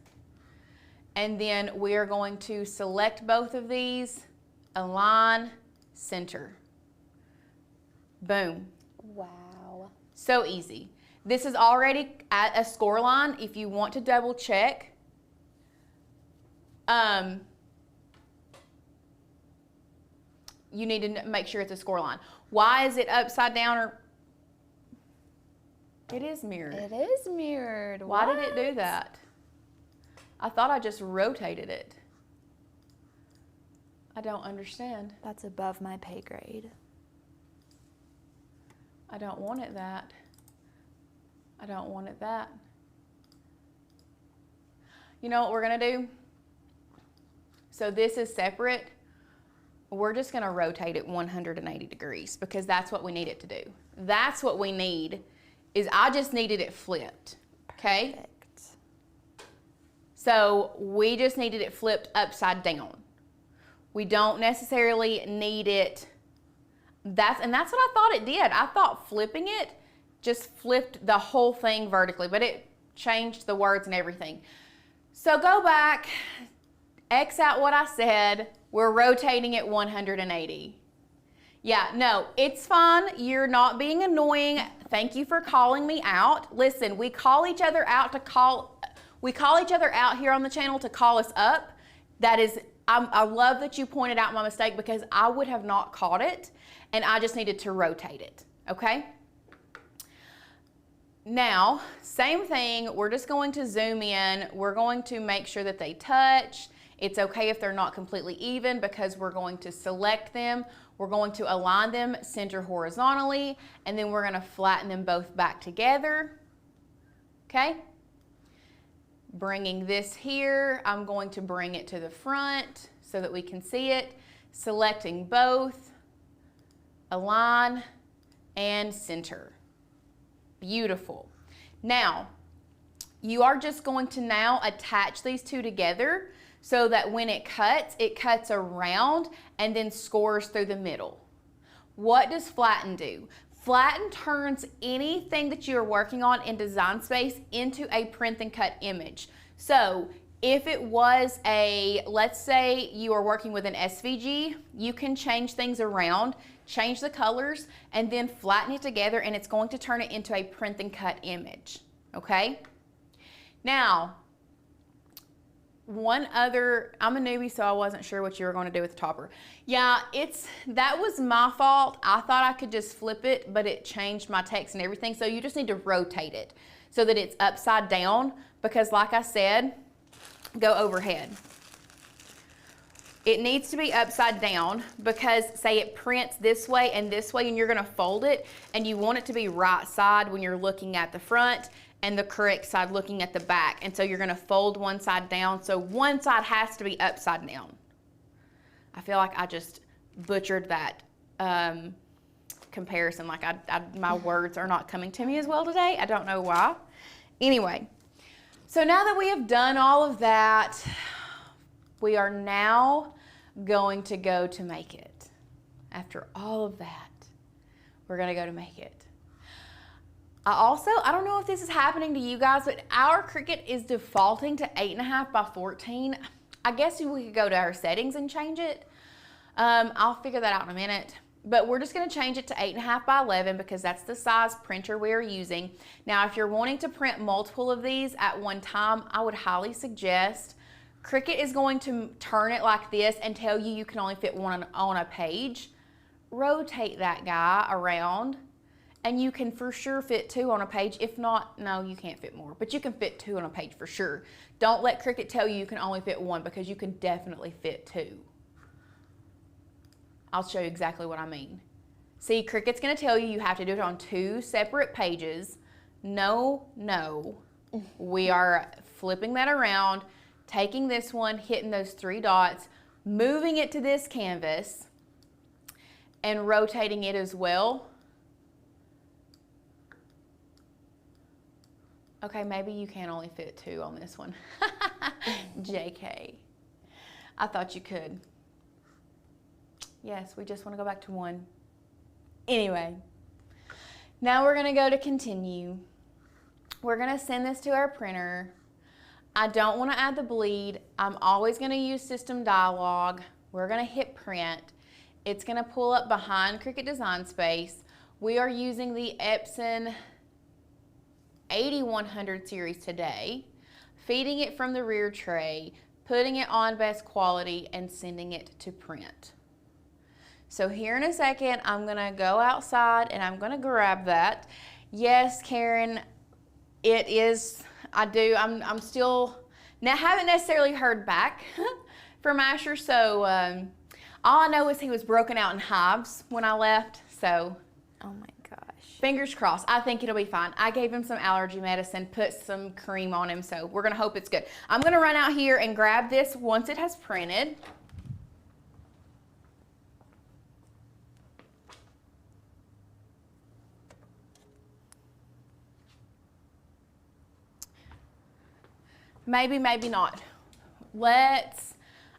and then we are going to select both of these, align, center. Boom. Wow. So easy. This is already at a score line. If you want to double check, you need to make sure it's a score line. Why is it upside down or? It is mirrored. It is mirrored. Why did it do that? I thought I just rotated it. I don't understand. That's above my pay grade. I don't want it that. I don't want it that. You know what we're gonna do? So this is separate. We're just gonna rotate it 180 degrees because that's what we need it to do. That's what we need, is I just needed it flipped, okay? Perfect. So we just needed it flipped upside down. We don't necessarily need it, and that's what I thought it did. I thought flipping it just flipped the whole thing vertically, but it changed the words and everything. So go back, X out what I said, we're rotating it 180. Yeah, no, it's fine. You're not being annoying. Thank you for calling me out. Listen, we call each other out here on the channel to call us up. That is, I love that you pointed out my mistake because I would have not caught it and I just needed to rotate it, okay? Now, same thing, we're just going to zoom in. We're going to make sure that they touch. It's okay if they're not completely even because we're going to select them. We're going to align them center horizontally, and then we're gonna flatten them both back together, okay? Bringing this here, I'm going to bring it to the front so that we can see it. Selecting both, align, and center. Beautiful. Now, you are just going to now attach these two together so that when it cuts around and then scores through the middle. What does flatten do? Flatten turns anything that you are working on in Design Space into a print and cut image. So if it was let's say you are working with an SVG, you can change things around, change the colors, and then flatten it together, and it's going to turn it into a print and cut image, okay? Now, I'm a newbie, so I wasn't sure what you were going to do with the topper. Yeah, that was my fault. I thought I could just flip it, but it changed my text and everything, so you just need to rotate it so that it's upside down, because like I said, go overhead. It needs to be upside down because say it prints this way and you're gonna fold it and you want it to be right side when you're looking at the front and the correct side looking at the back. And so you're gonna fold one side down. So one side has to be upside down. I feel like I just butchered that comparison. Like my words are not coming to me as well today. I don't know why. Anyway, so now that we have done all of that, we are now going to go to make it. After all of that, we're gonna go to make it. I don't know if this is happening to you guys, but our Cricut is defaulting to 8.5 by 14. I guess we could go to our settings and change it. I'll figure that out in a minute. But we're just gonna change it to 8.5 by 11 because that's the size printer we're using. Now, if you're wanting to print multiple of these at one time, I would highly suggest Cricut is going to turn it like this and tell you can only fit one on a page. Rotate that guy around and you can for sure fit two on a page. If not, no, you can't fit more, but you can fit two on a page for sure. Don't let Cricut tell you can only fit one because you can definitely fit two. I'll show you exactly what I mean. See, Cricut's gonna tell you have to do it on two separate pages. No, we are flipping that around, taking this one, hitting those three dots, moving it to this canvas, and rotating it as well. Okay, maybe you can only fit two on this one. JK. I thought you could. Yes, we just want to go back to one. Anyway, now we're going to go to continue. We're going to send this to our printer. I don't want to add the bleed. I'm always going to use System Dialog. We're going to hit print. It's going to pull up behind Cricut Design Space. We are using the Epson 8100 series today, feeding it from the rear tray, putting it on best quality, and sending it to print. So here in a second, I'm gonna go outside and I'm gonna grab that. Yes, Karen, it is, I'm still, now haven't necessarily heard back from Asher, so all I know is he was broken out in hives when I left, so. Oh my gosh. Fingers crossed. I think it'll be fine. I gave him some allergy medicine, put some cream on him, so we're gonna hope it's good. I'm gonna run out here and grab this once it has printed. Maybe, maybe not.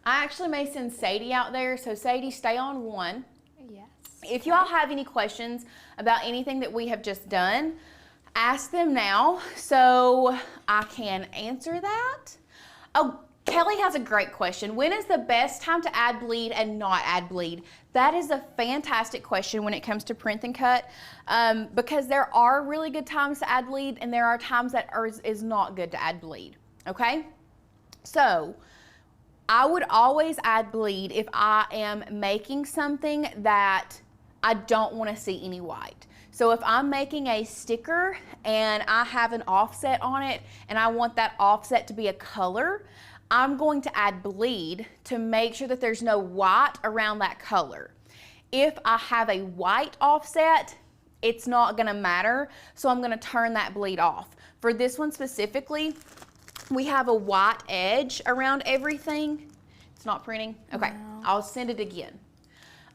I actually may send Sadie out there, so Sadie, stay on one. Yes. If you all have any questions about anything that we have just done, ask them now so I can answer that. Oh, Kelly has a great question. When is the best time to add bleed and not add bleed? That is a fantastic question when it comes to print and cut, because there are really good times to add bleed and there are times that is not good to add bleed, okay? So, I would always add bleed if I am making something that I don't want to see any white. So if I'm making a sticker and I have an offset on it and I want that offset to be a color, I'm going to add bleed to make sure that there's no white around that color. If I have a white offset, it's not going to matter, so I'm going to turn that bleed off. For this one specifically, we have a white edge around everything. It's not printing? Okay, no. I'll send it again.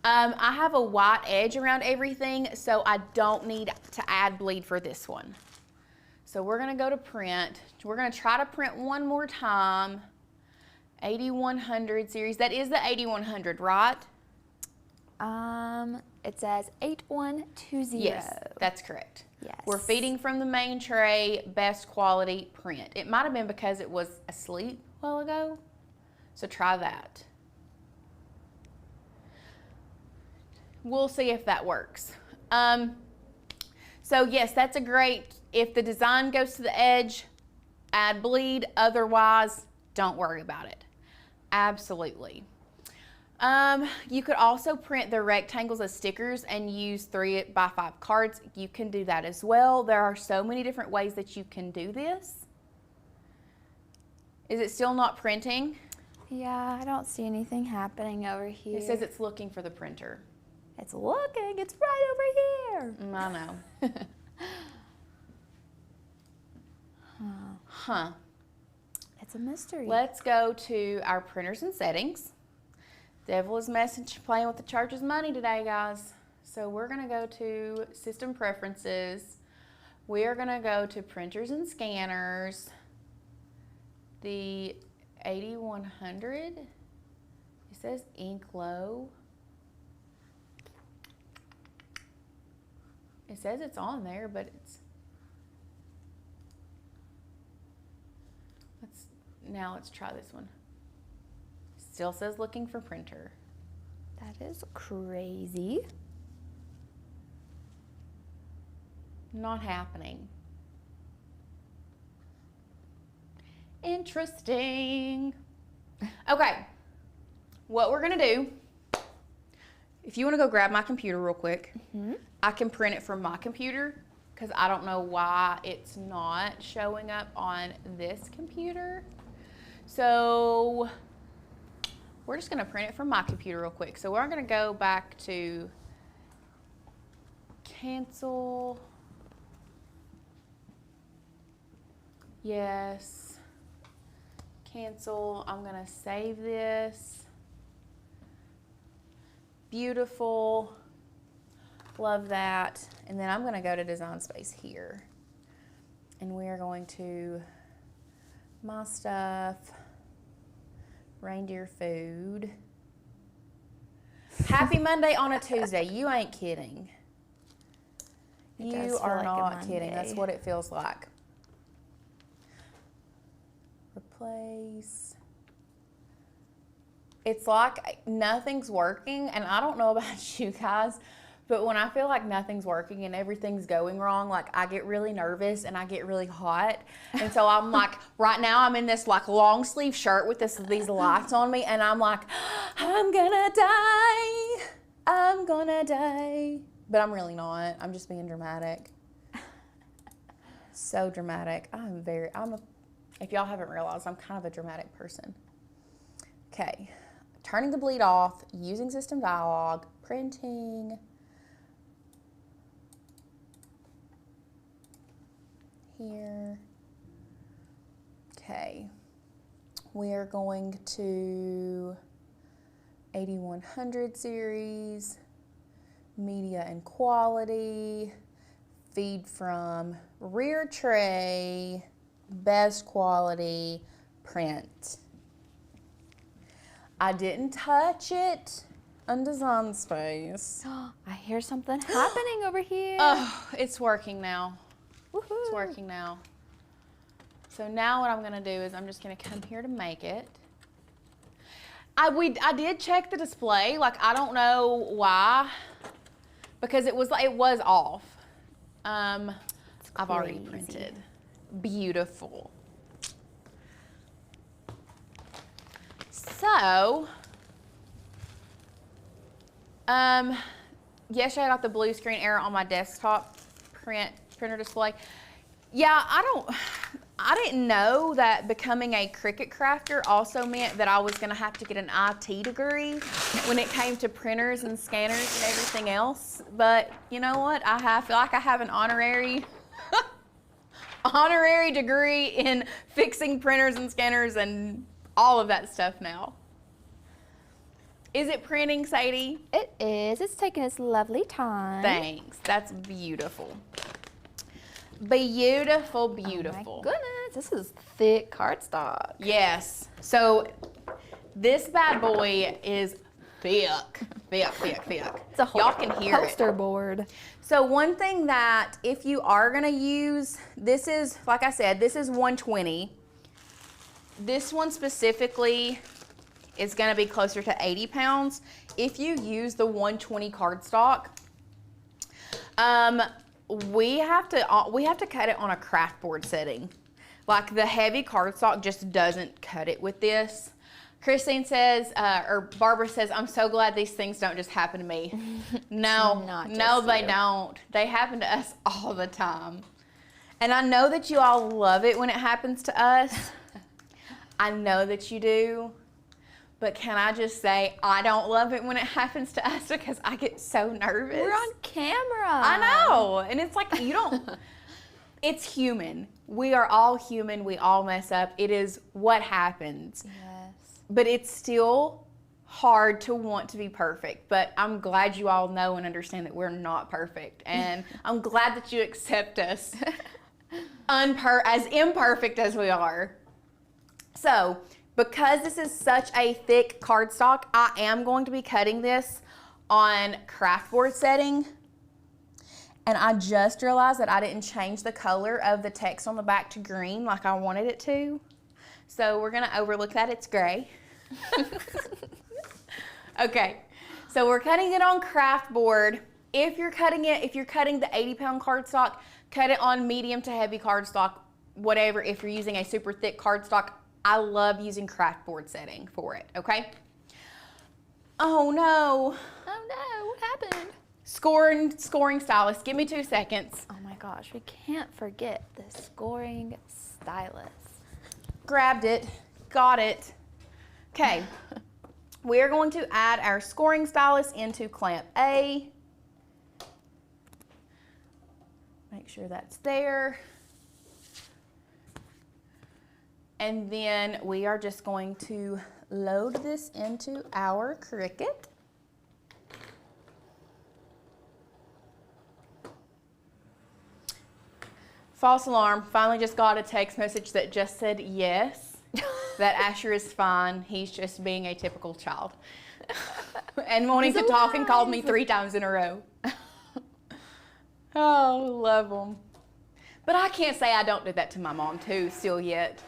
I have a white edge around everything, so I don't need to add bleed for this one. So we're gonna go to print. We're gonna try to print one more time. 8100 series. That is the 8100, right? It says 8120. Yes, that's correct. Yes. We're feeding from the main tray, best quality print. It might have been because it was asleep a while ago. So try that. We'll see if that works. So yes, that's a great, if the design goes to the edge, add bleed. Otherwise, don't worry about it. Absolutely. You could also print the rectangles as stickers and use 3x5 cards. You can do that as well. There are so many different ways that you can do this. Is it still not printing? Yeah, I don't see anything happening over here. It says it's looking for the printer. It's looking, it's right over here. I know. Huh. It's a mystery. Let's go to our printers and settings. Devil is playing with the church's money today, guys. So we're gonna go to system preferences. We are gonna go to printers and scanners. The 8100, it says ink low. It says it's on there, but let's try this one. Still says looking for printer. That is crazy. Not happening. Interesting. Okay, what we're gonna do, if you wanna go grab my computer real quick, I can print it from my computer because I don't know why it's not showing up on this computer. So we're just gonna print it from my computer real quick. So we're gonna go back to cancel. Yes. Cancel. I'm gonna save this. Beautiful. Love that. And then I'm gonna go to Design Space here. And we are going to my stuff, reindeer food. Happy Monday on a Tuesday. You ain't kidding. You are not kidding. That's what it feels like. Replace. It's like nothing's working, and I don't know about you guys, but when I feel like nothing's working and everything's going wrong, like I get really nervous and I get really hot. And so I'm like, right now I'm in this like long sleeve shirt with these lights on me, and I'm like, I'm gonna die. I'm gonna die. But I'm really not. I'm just being dramatic. So dramatic. If y'all haven't realized, I'm kind of a dramatic person. Okay. Turning the bleed off, using system dialog, printing. Here. Okay. We are going to 8100 series, media and quality, feed from rear tray, best quality, print. I didn't touch it on design space. I hear something happening over here. Oh, it's working now. Woohoo. It's working now. So now what I'm gonna do is I'm just gonna come here to make it. I did check the display, like I don't know why, because it was off. I've already printed. Beautiful. So, yesterday I got the blue screen error on my desktop printer display. Yeah, I didn't know that becoming a Cricut crafter also meant that I was gonna have to get an IT degree when it came to printers and scanners and everything else. But you know what? I feel like I have an honorary degree in fixing printers and scanners and all of that stuff now. Is it printing, Sadie? It is. It's taking its lovely time. Thanks. That's beautiful. Beautiful, beautiful. Oh my goodness, this is thick cardstock. Yes. So this bad boy is thick. It's a whole Y'all can hear poster board. So one thing that if you are gonna use, this is, like I said, this is 120. This one specifically is gonna be closer to 80 pounds. If you use the 120 cardstock, we have to cut it on a craft board setting. Like the heavy cardstock just doesn't cut it with this. Christine says, or Barbara says, I'm so glad these things don't just happen to me. No, they don't. They happen to us all the time. And I know that you all love it when it happens to us. I know that you do. But can I just say, I don't love it when it happens to us because I get so nervous. We're on camera. I know. And it's like, you don't, it's human. We are all human. We all mess up. It is what happens. Yes. But it's still hard to want to be perfect. But I'm glad you all know and understand that we're not perfect. And I'm glad that you accept us as imperfect as we are. So, because this is such a thick cardstock, I am going to be cutting this on craft board setting. And I just realized that I didn't change the color of the text on the back to green like I wanted it to. So we're gonna overlook that, it's gray. Okay, so we're cutting it on craft board. If you're cutting the 80-pound cardstock, cut it on medium to heavy cardstock, whatever. If you're using a super thick cardstock, I love using craft board setting for it, okay? Oh no. Oh no, what happened? Scoring stylus, give me 2 seconds. Oh my gosh, we can't forget the scoring stylus. Grabbed it, got it. Okay, we're going to add our scoring stylus into clamp A. Make sure that's there. And then we are just going to load this into our Cricut. False alarm, finally just got a text message that just said yes, that Asher is fine, he's just being a typical child. And wanting to talk and called me 3 times in a row. Oh, love him. But I can't say I don't do that to my mom too, still yet.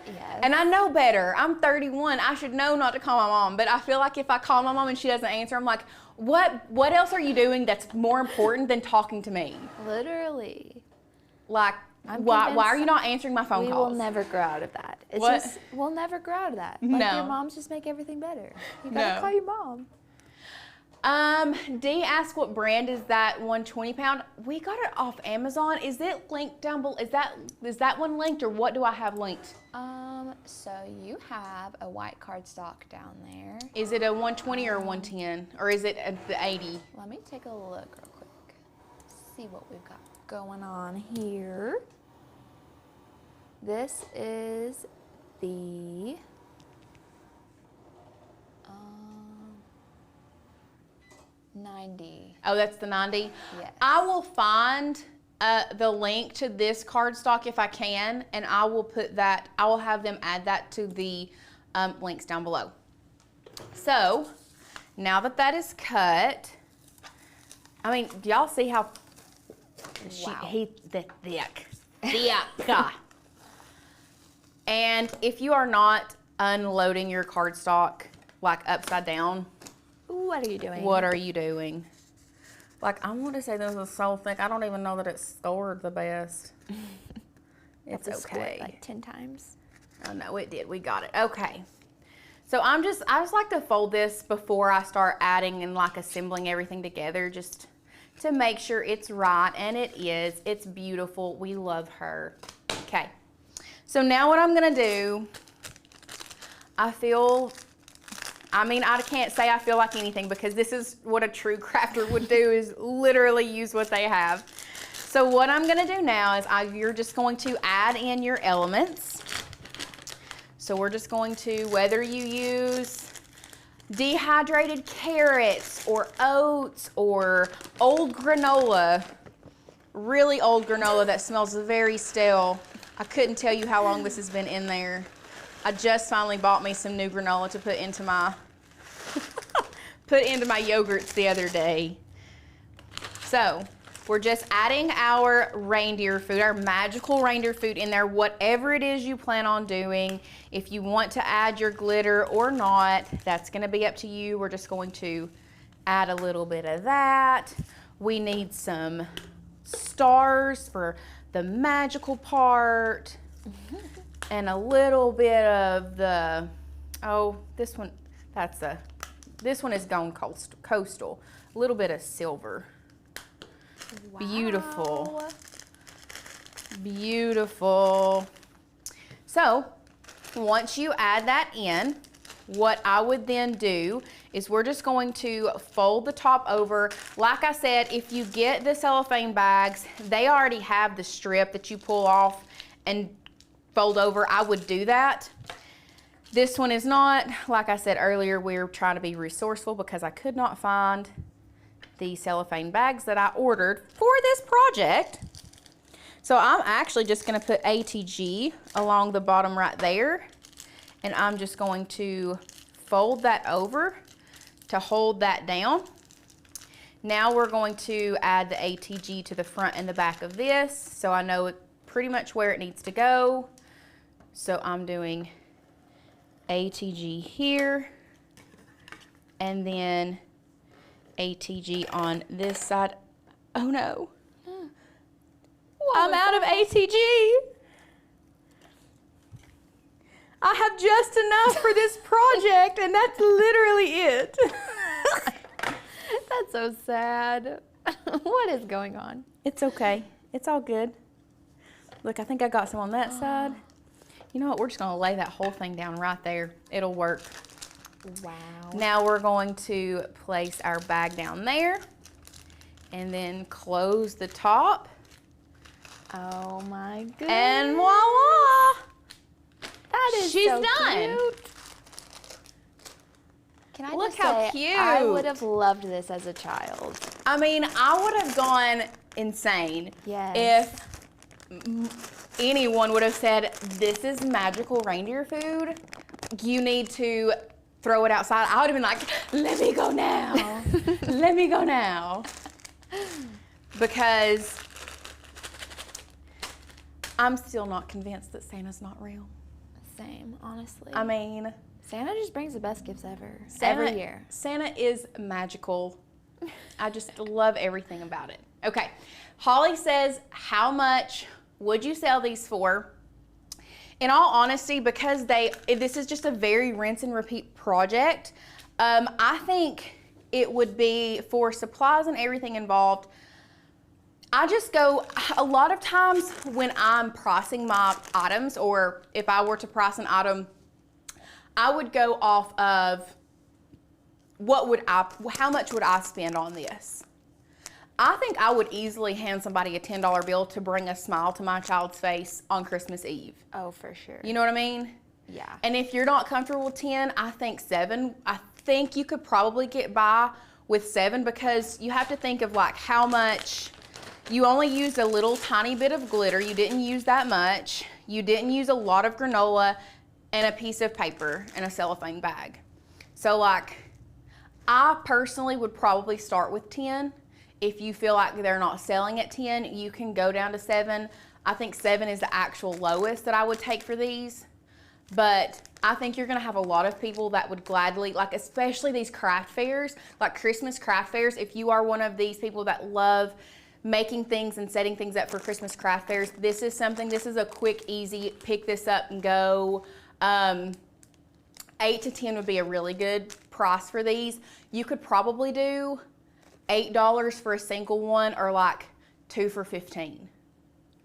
Yes. And I know better. I'm 31. I should know not to call my mom. But I feel like if I call my mom and she doesn't answer, I'm like, what else are you doing that's more important than talking to me? Literally. Like, why are you not answering my phone calls? We will never grow out of that. It's What? just, we'll never grow out of that. Like No. your moms just make everything better. You gotta call your mom. Dee asked what brand is that 120 pound? We got it off Amazon. Is it linked down below? Is that one linked, or what do I have linked? So you have a white cardstock down there. Is it a 120 or a 110, or is it the 80? Let me take a look real quick. See what we've got going on here. This is the 90. Oh, that's the 90? Yes. I will find the link to this cardstock if I can, and I will have them add that to the links down below. So, now that is cut, I mean, do y'all see how the thick. And if you are not unloading your cardstock like upside down, What are you doing? what are you doing? Like, I want to say this is so thick. I don't even know that it's scored the best. It's okay. Like 10 times. Oh no, it did. We got it. Okay. So I just like to fold this before I start adding and like assembling everything together, just to make sure it's right, and it is. It's beautiful. We love her. Okay. So now what I'm gonna do, I can't say I feel like anything, because this is what a true crafter would do, is literally use what they have. So what I'm gonna do now is you're just going to add in your elements. So we're just going to, whether you use dehydrated carrots or oats or old granola, really old granola that smells very stale. I couldn't tell you how long this has been in there. I just finally bought me some new granola to put into my yogurts the other day. So we're just adding our reindeer food, our magical reindeer food in there, whatever it is you plan on doing. If you want to add your glitter or not, that's gonna be up to you. We're just going to add a little bit of that. We need some stars for the magical part, and a little bit of the, this one is gone coastal. A little bit of silver. Wow. Beautiful. Beautiful. So once you add that in, what I would then do is we're just going to fold the top over. Like I said, if you get the cellophane bags, they already have the strip that you pull off and fold over. I would do that. This one is not. Like I said earlier, we're trying to be resourceful because I could not find the cellophane bags that I ordered for this project. So I'm actually just gonna put ATG along the bottom right there, and I'm just going to fold that over to hold that down. Now we're going to add the ATG to the front and the back of this, so I know pretty much where it needs to go. So I'm doing ATG here, and then ATG on this side. Oh no. I'm out of ATG. I have just enough for this project, and that's literally it. That's so sad. What is going on? It's okay. It's all good. Look, I think I got some on that side. You know what? We're just going to lay that whole thing down right there. It'll work. Wow. Now we're going to place our bag down there and then close the top. Oh my goodness. And voila! That is She's so done. Cute. Can I Look just how say, cute. I would have loved this as a child. I mean, I would have gone insane Yes. if anyone would have said, this is magical reindeer food. You need to throw it outside. I would have been like, let me go now. Let me go now. Because I'm still not convinced that Santa's not real. Same, honestly. I mean, Santa just brings the best gifts ever. Santa, every year. Santa is magical. I just love everything about it. Okay, Holly says, how much would you sell these for? In all honesty, because this is just a very rinse and repeat project, I think it would be for supplies and everything involved. I just go, a lot of times when I'm pricing my items, or if I were to price an item, I would go off of how much would I spend on this? I think I would easily hand somebody a $10 bill to bring a smile to my child's face on Christmas Eve. Oh, for sure. You know what I mean? Yeah. And if you're not comfortable with 10, I think 7. I think you could probably get by with 7, because you have to think of like how much. You only used a little tiny bit of glitter. You didn't use that much. You didn't use a lot of granola and a piece of paper and a cellophane bag. So like, I personally would probably start with 10. If you feel like they're not selling at 10, you can go down to 7. I think 7 is the actual lowest that I would take for these. But I think you're gonna have a lot of people that would gladly, like especially these craft fairs, like Christmas craft fairs, if you are one of these people that love making things and setting things up for Christmas craft fairs, this is a quick, easy, pick this up and go. 8 to 10 would be a really good price for these. You could probably do $8 for a single one, or like 2 for $15.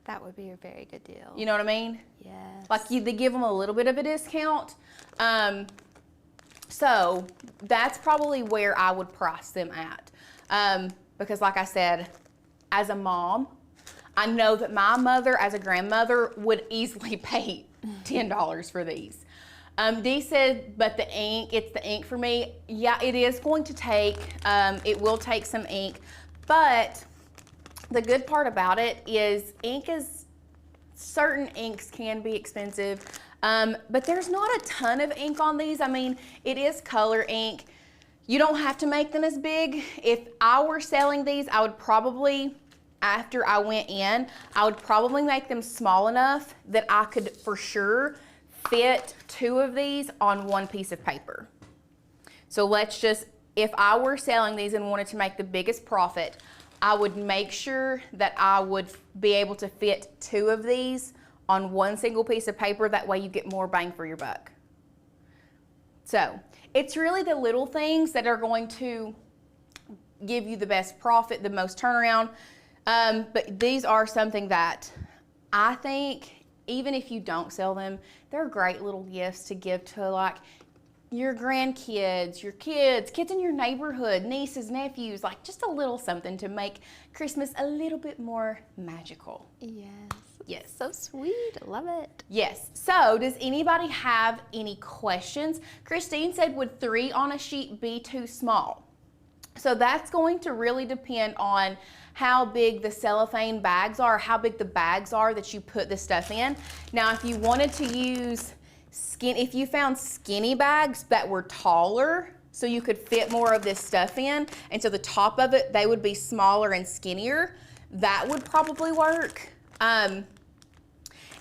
That would be a very good deal. You know what I mean? Yes. Like they give them a little bit of a discount. So that's probably where I would price them at. Because like I said, as a mom, I know that my mother as a grandmother would easily pay $10 for these. Dee said, but the ink, it's the ink for me. Yeah, it is going to take, it will take some ink, but the good part about it is certain inks can be expensive, but there's not a ton of ink on these. I mean, it is color ink. You don't have to make them as big. If I were selling these, I would probably, after I went in, I would probably make them small enough that I could for sure fit 2 of these on 1 piece of paper. So let's just, if I were selling these and wanted to make the biggest profit, I would make sure that I would be able to fit 2 of these on 1 single piece of paper. That way you get more bang for your buck. So it's really the little things that are going to give you the best profit, the most turnaround. But these are something that I think, even if you don't sell them, they're great little gifts to give to like your grandkids, your kids in your neighborhood, nieces, nephews, like just a little something to make Christmas a little bit more magical. Yes. Yes. So sweet. I love it. Yes. So does anybody have any questions? Christine said, would 3 on a sheet be too small? So that's going to really depend on how big the cellophane bags are, how big the bags are that you put the stuff in. Now, if you wanted to use if you found skinny bags that were taller, so you could fit more of this stuff in, and so the top of it, they would be smaller and skinnier, that would probably work.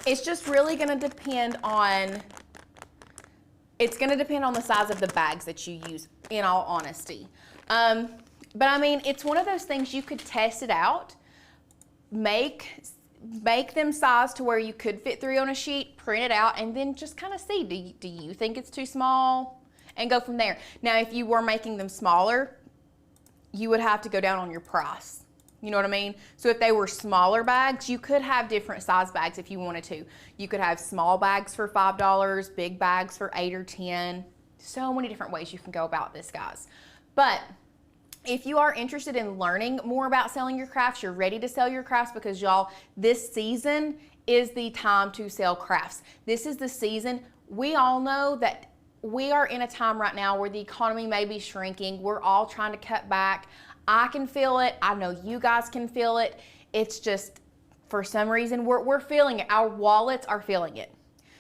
It's just really gonna depend on, the size of the bags that you use, in all honesty. But I mean, it's one of those things you could test it out, make them size to where you could fit 3 on a sheet, print it out, and then just kind of see, do you think it's too small? And go from there. Now, if you were making them smaller, you would have to go down on your price. You know what I mean? So if they were smaller bags, you could have different size bags if you wanted to. You could have small bags for $5, big bags for 8 or 10. So many different ways you can go about this, guys. But if you are interested in learning more about selling your crafts, you're ready to sell your crafts, because y'all, this season is the time to sell crafts. This is the season. We all know that we are in a time right now where the economy may be shrinking. We're all trying to cut back. I can feel it. I know you guys can feel it. It's just, for some reason, we're feeling it. Our wallets are feeling it.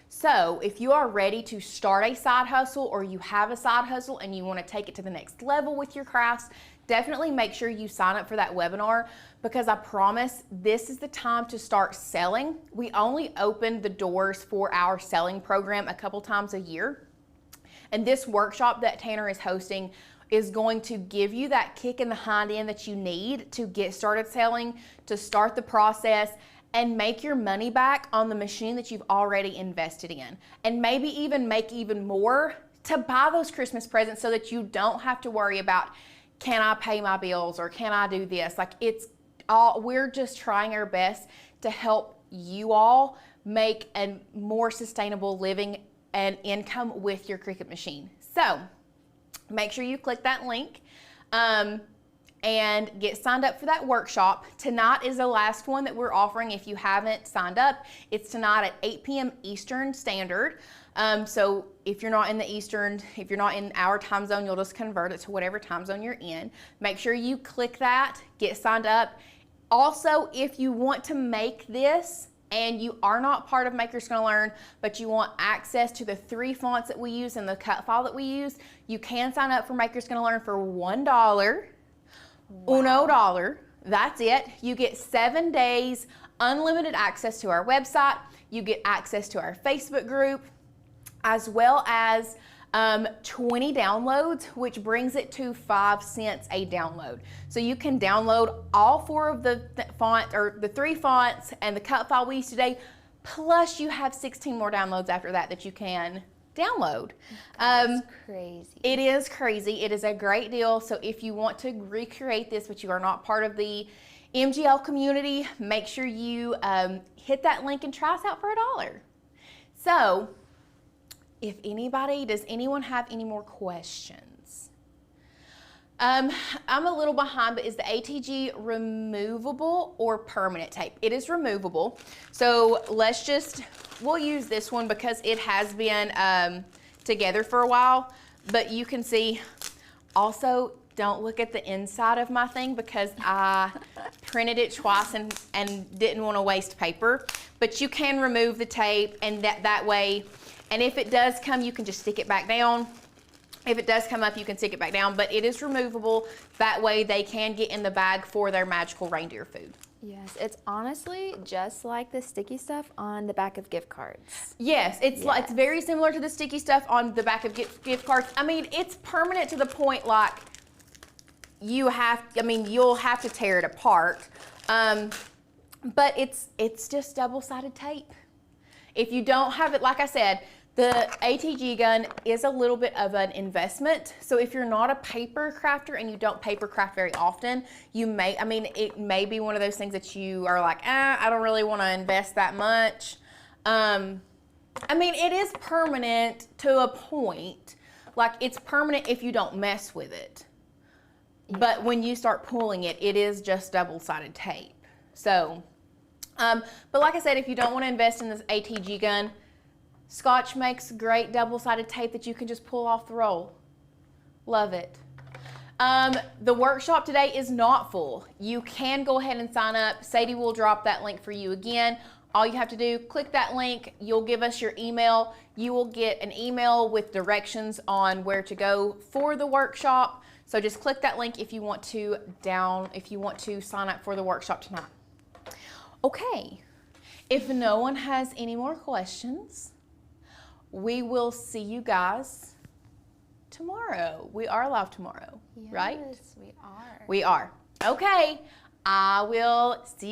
So if you are ready to start a side hustle, or you have a side hustle and you want to take it to the next level with your crafts, definitely make sure you sign up for that webinar, because I promise this is the time to start selling. We only open the doors for our selling program a couple times a year. And this workshop that Tanner is hosting is going to give you that kick in the hind end that you need to get started selling, to start the process, and make your money back on the machine that you've already invested in. And maybe even make even more to buy those Christmas presents, so that you don't have to worry about can I pay my bills or can I do this? Like it's all, we're just trying our best to help you all make a more sustainable living and income with your Cricut machine. So make sure you click that link and get signed up for that workshop. Tonight is the last one that we're offering. If you haven't signed up, it's tonight at 8 p.m. Eastern Standard. So if you're not in the Eastern, if you're not in our time zone, you'll just convert it to whatever time zone you're in. Make sure you click that, get signed up. Also, if you want to make this and you are not part of Maker's Gonna Learn, but you want access to the 3 fonts that we use and the cut file that we use, you can sign up for Maker's Gonna Learn for $1. Wow. $1. That's it. You get 7 days, unlimited access to our website. You get access to our Facebook group, as well as 20 downloads, which brings it to 5 cents a download. So you can download all 4 of the font, or the 3 fonts and the cut file we used today, plus you have 16 more downloads after that that you can download. That's crazy. It is crazy. It is a great deal. So if you want to recreate this, but you are not part of the MGL community, make sure you hit that link and try us out for $1. So if anybody, does anyone have any more questions? I'm a little behind, but is the ATG removable or permanent tape? It is removable. So we'll use this one because it has been together for a while, but you can see, also don't look at the inside of my thing because I printed it twice and didn't want to waste paper, but you can remove the tape, and that way, and if it does come, you can just stick it back down. If it does come up, you can stick it back down, but it is removable. That way they can get in the bag for their magical reindeer food. Yes, it's honestly just like the sticky stuff on the back of gift cards. Yes, it's like, it's very similar to the sticky stuff on the back of gift cards. I mean, it's permanent to the point like you'll have to tear it apart. But it's just double-sided tape. If you don't have it, like I said, the ATG gun is a little bit of an investment. So if you're not a paper crafter and you don't paper craft very often, it may be one of those things that you are like, I don't really want to invest that much. It is permanent to a point. Like, it's permanent if you don't mess with it. Yeah. But when you start pulling it, it is just double-sided tape. So, but like I said, if you don't want to invest in this ATG gun, Scotch makes great double-sided tape that you can just pull off the roll. Love it. The workshop today is not full. You can go ahead and sign up. Sadie will drop that link for you again. All you have to do, click that link. You'll give us your email. You will get an email with directions on where to go for the workshop. So just click that link if you want to sign up for the workshop tonight. Okay, if no one has any more questions, we will see you guys tomorrow. We are live tomorrow, right? Yes, we are. We are. Okay, I will see you.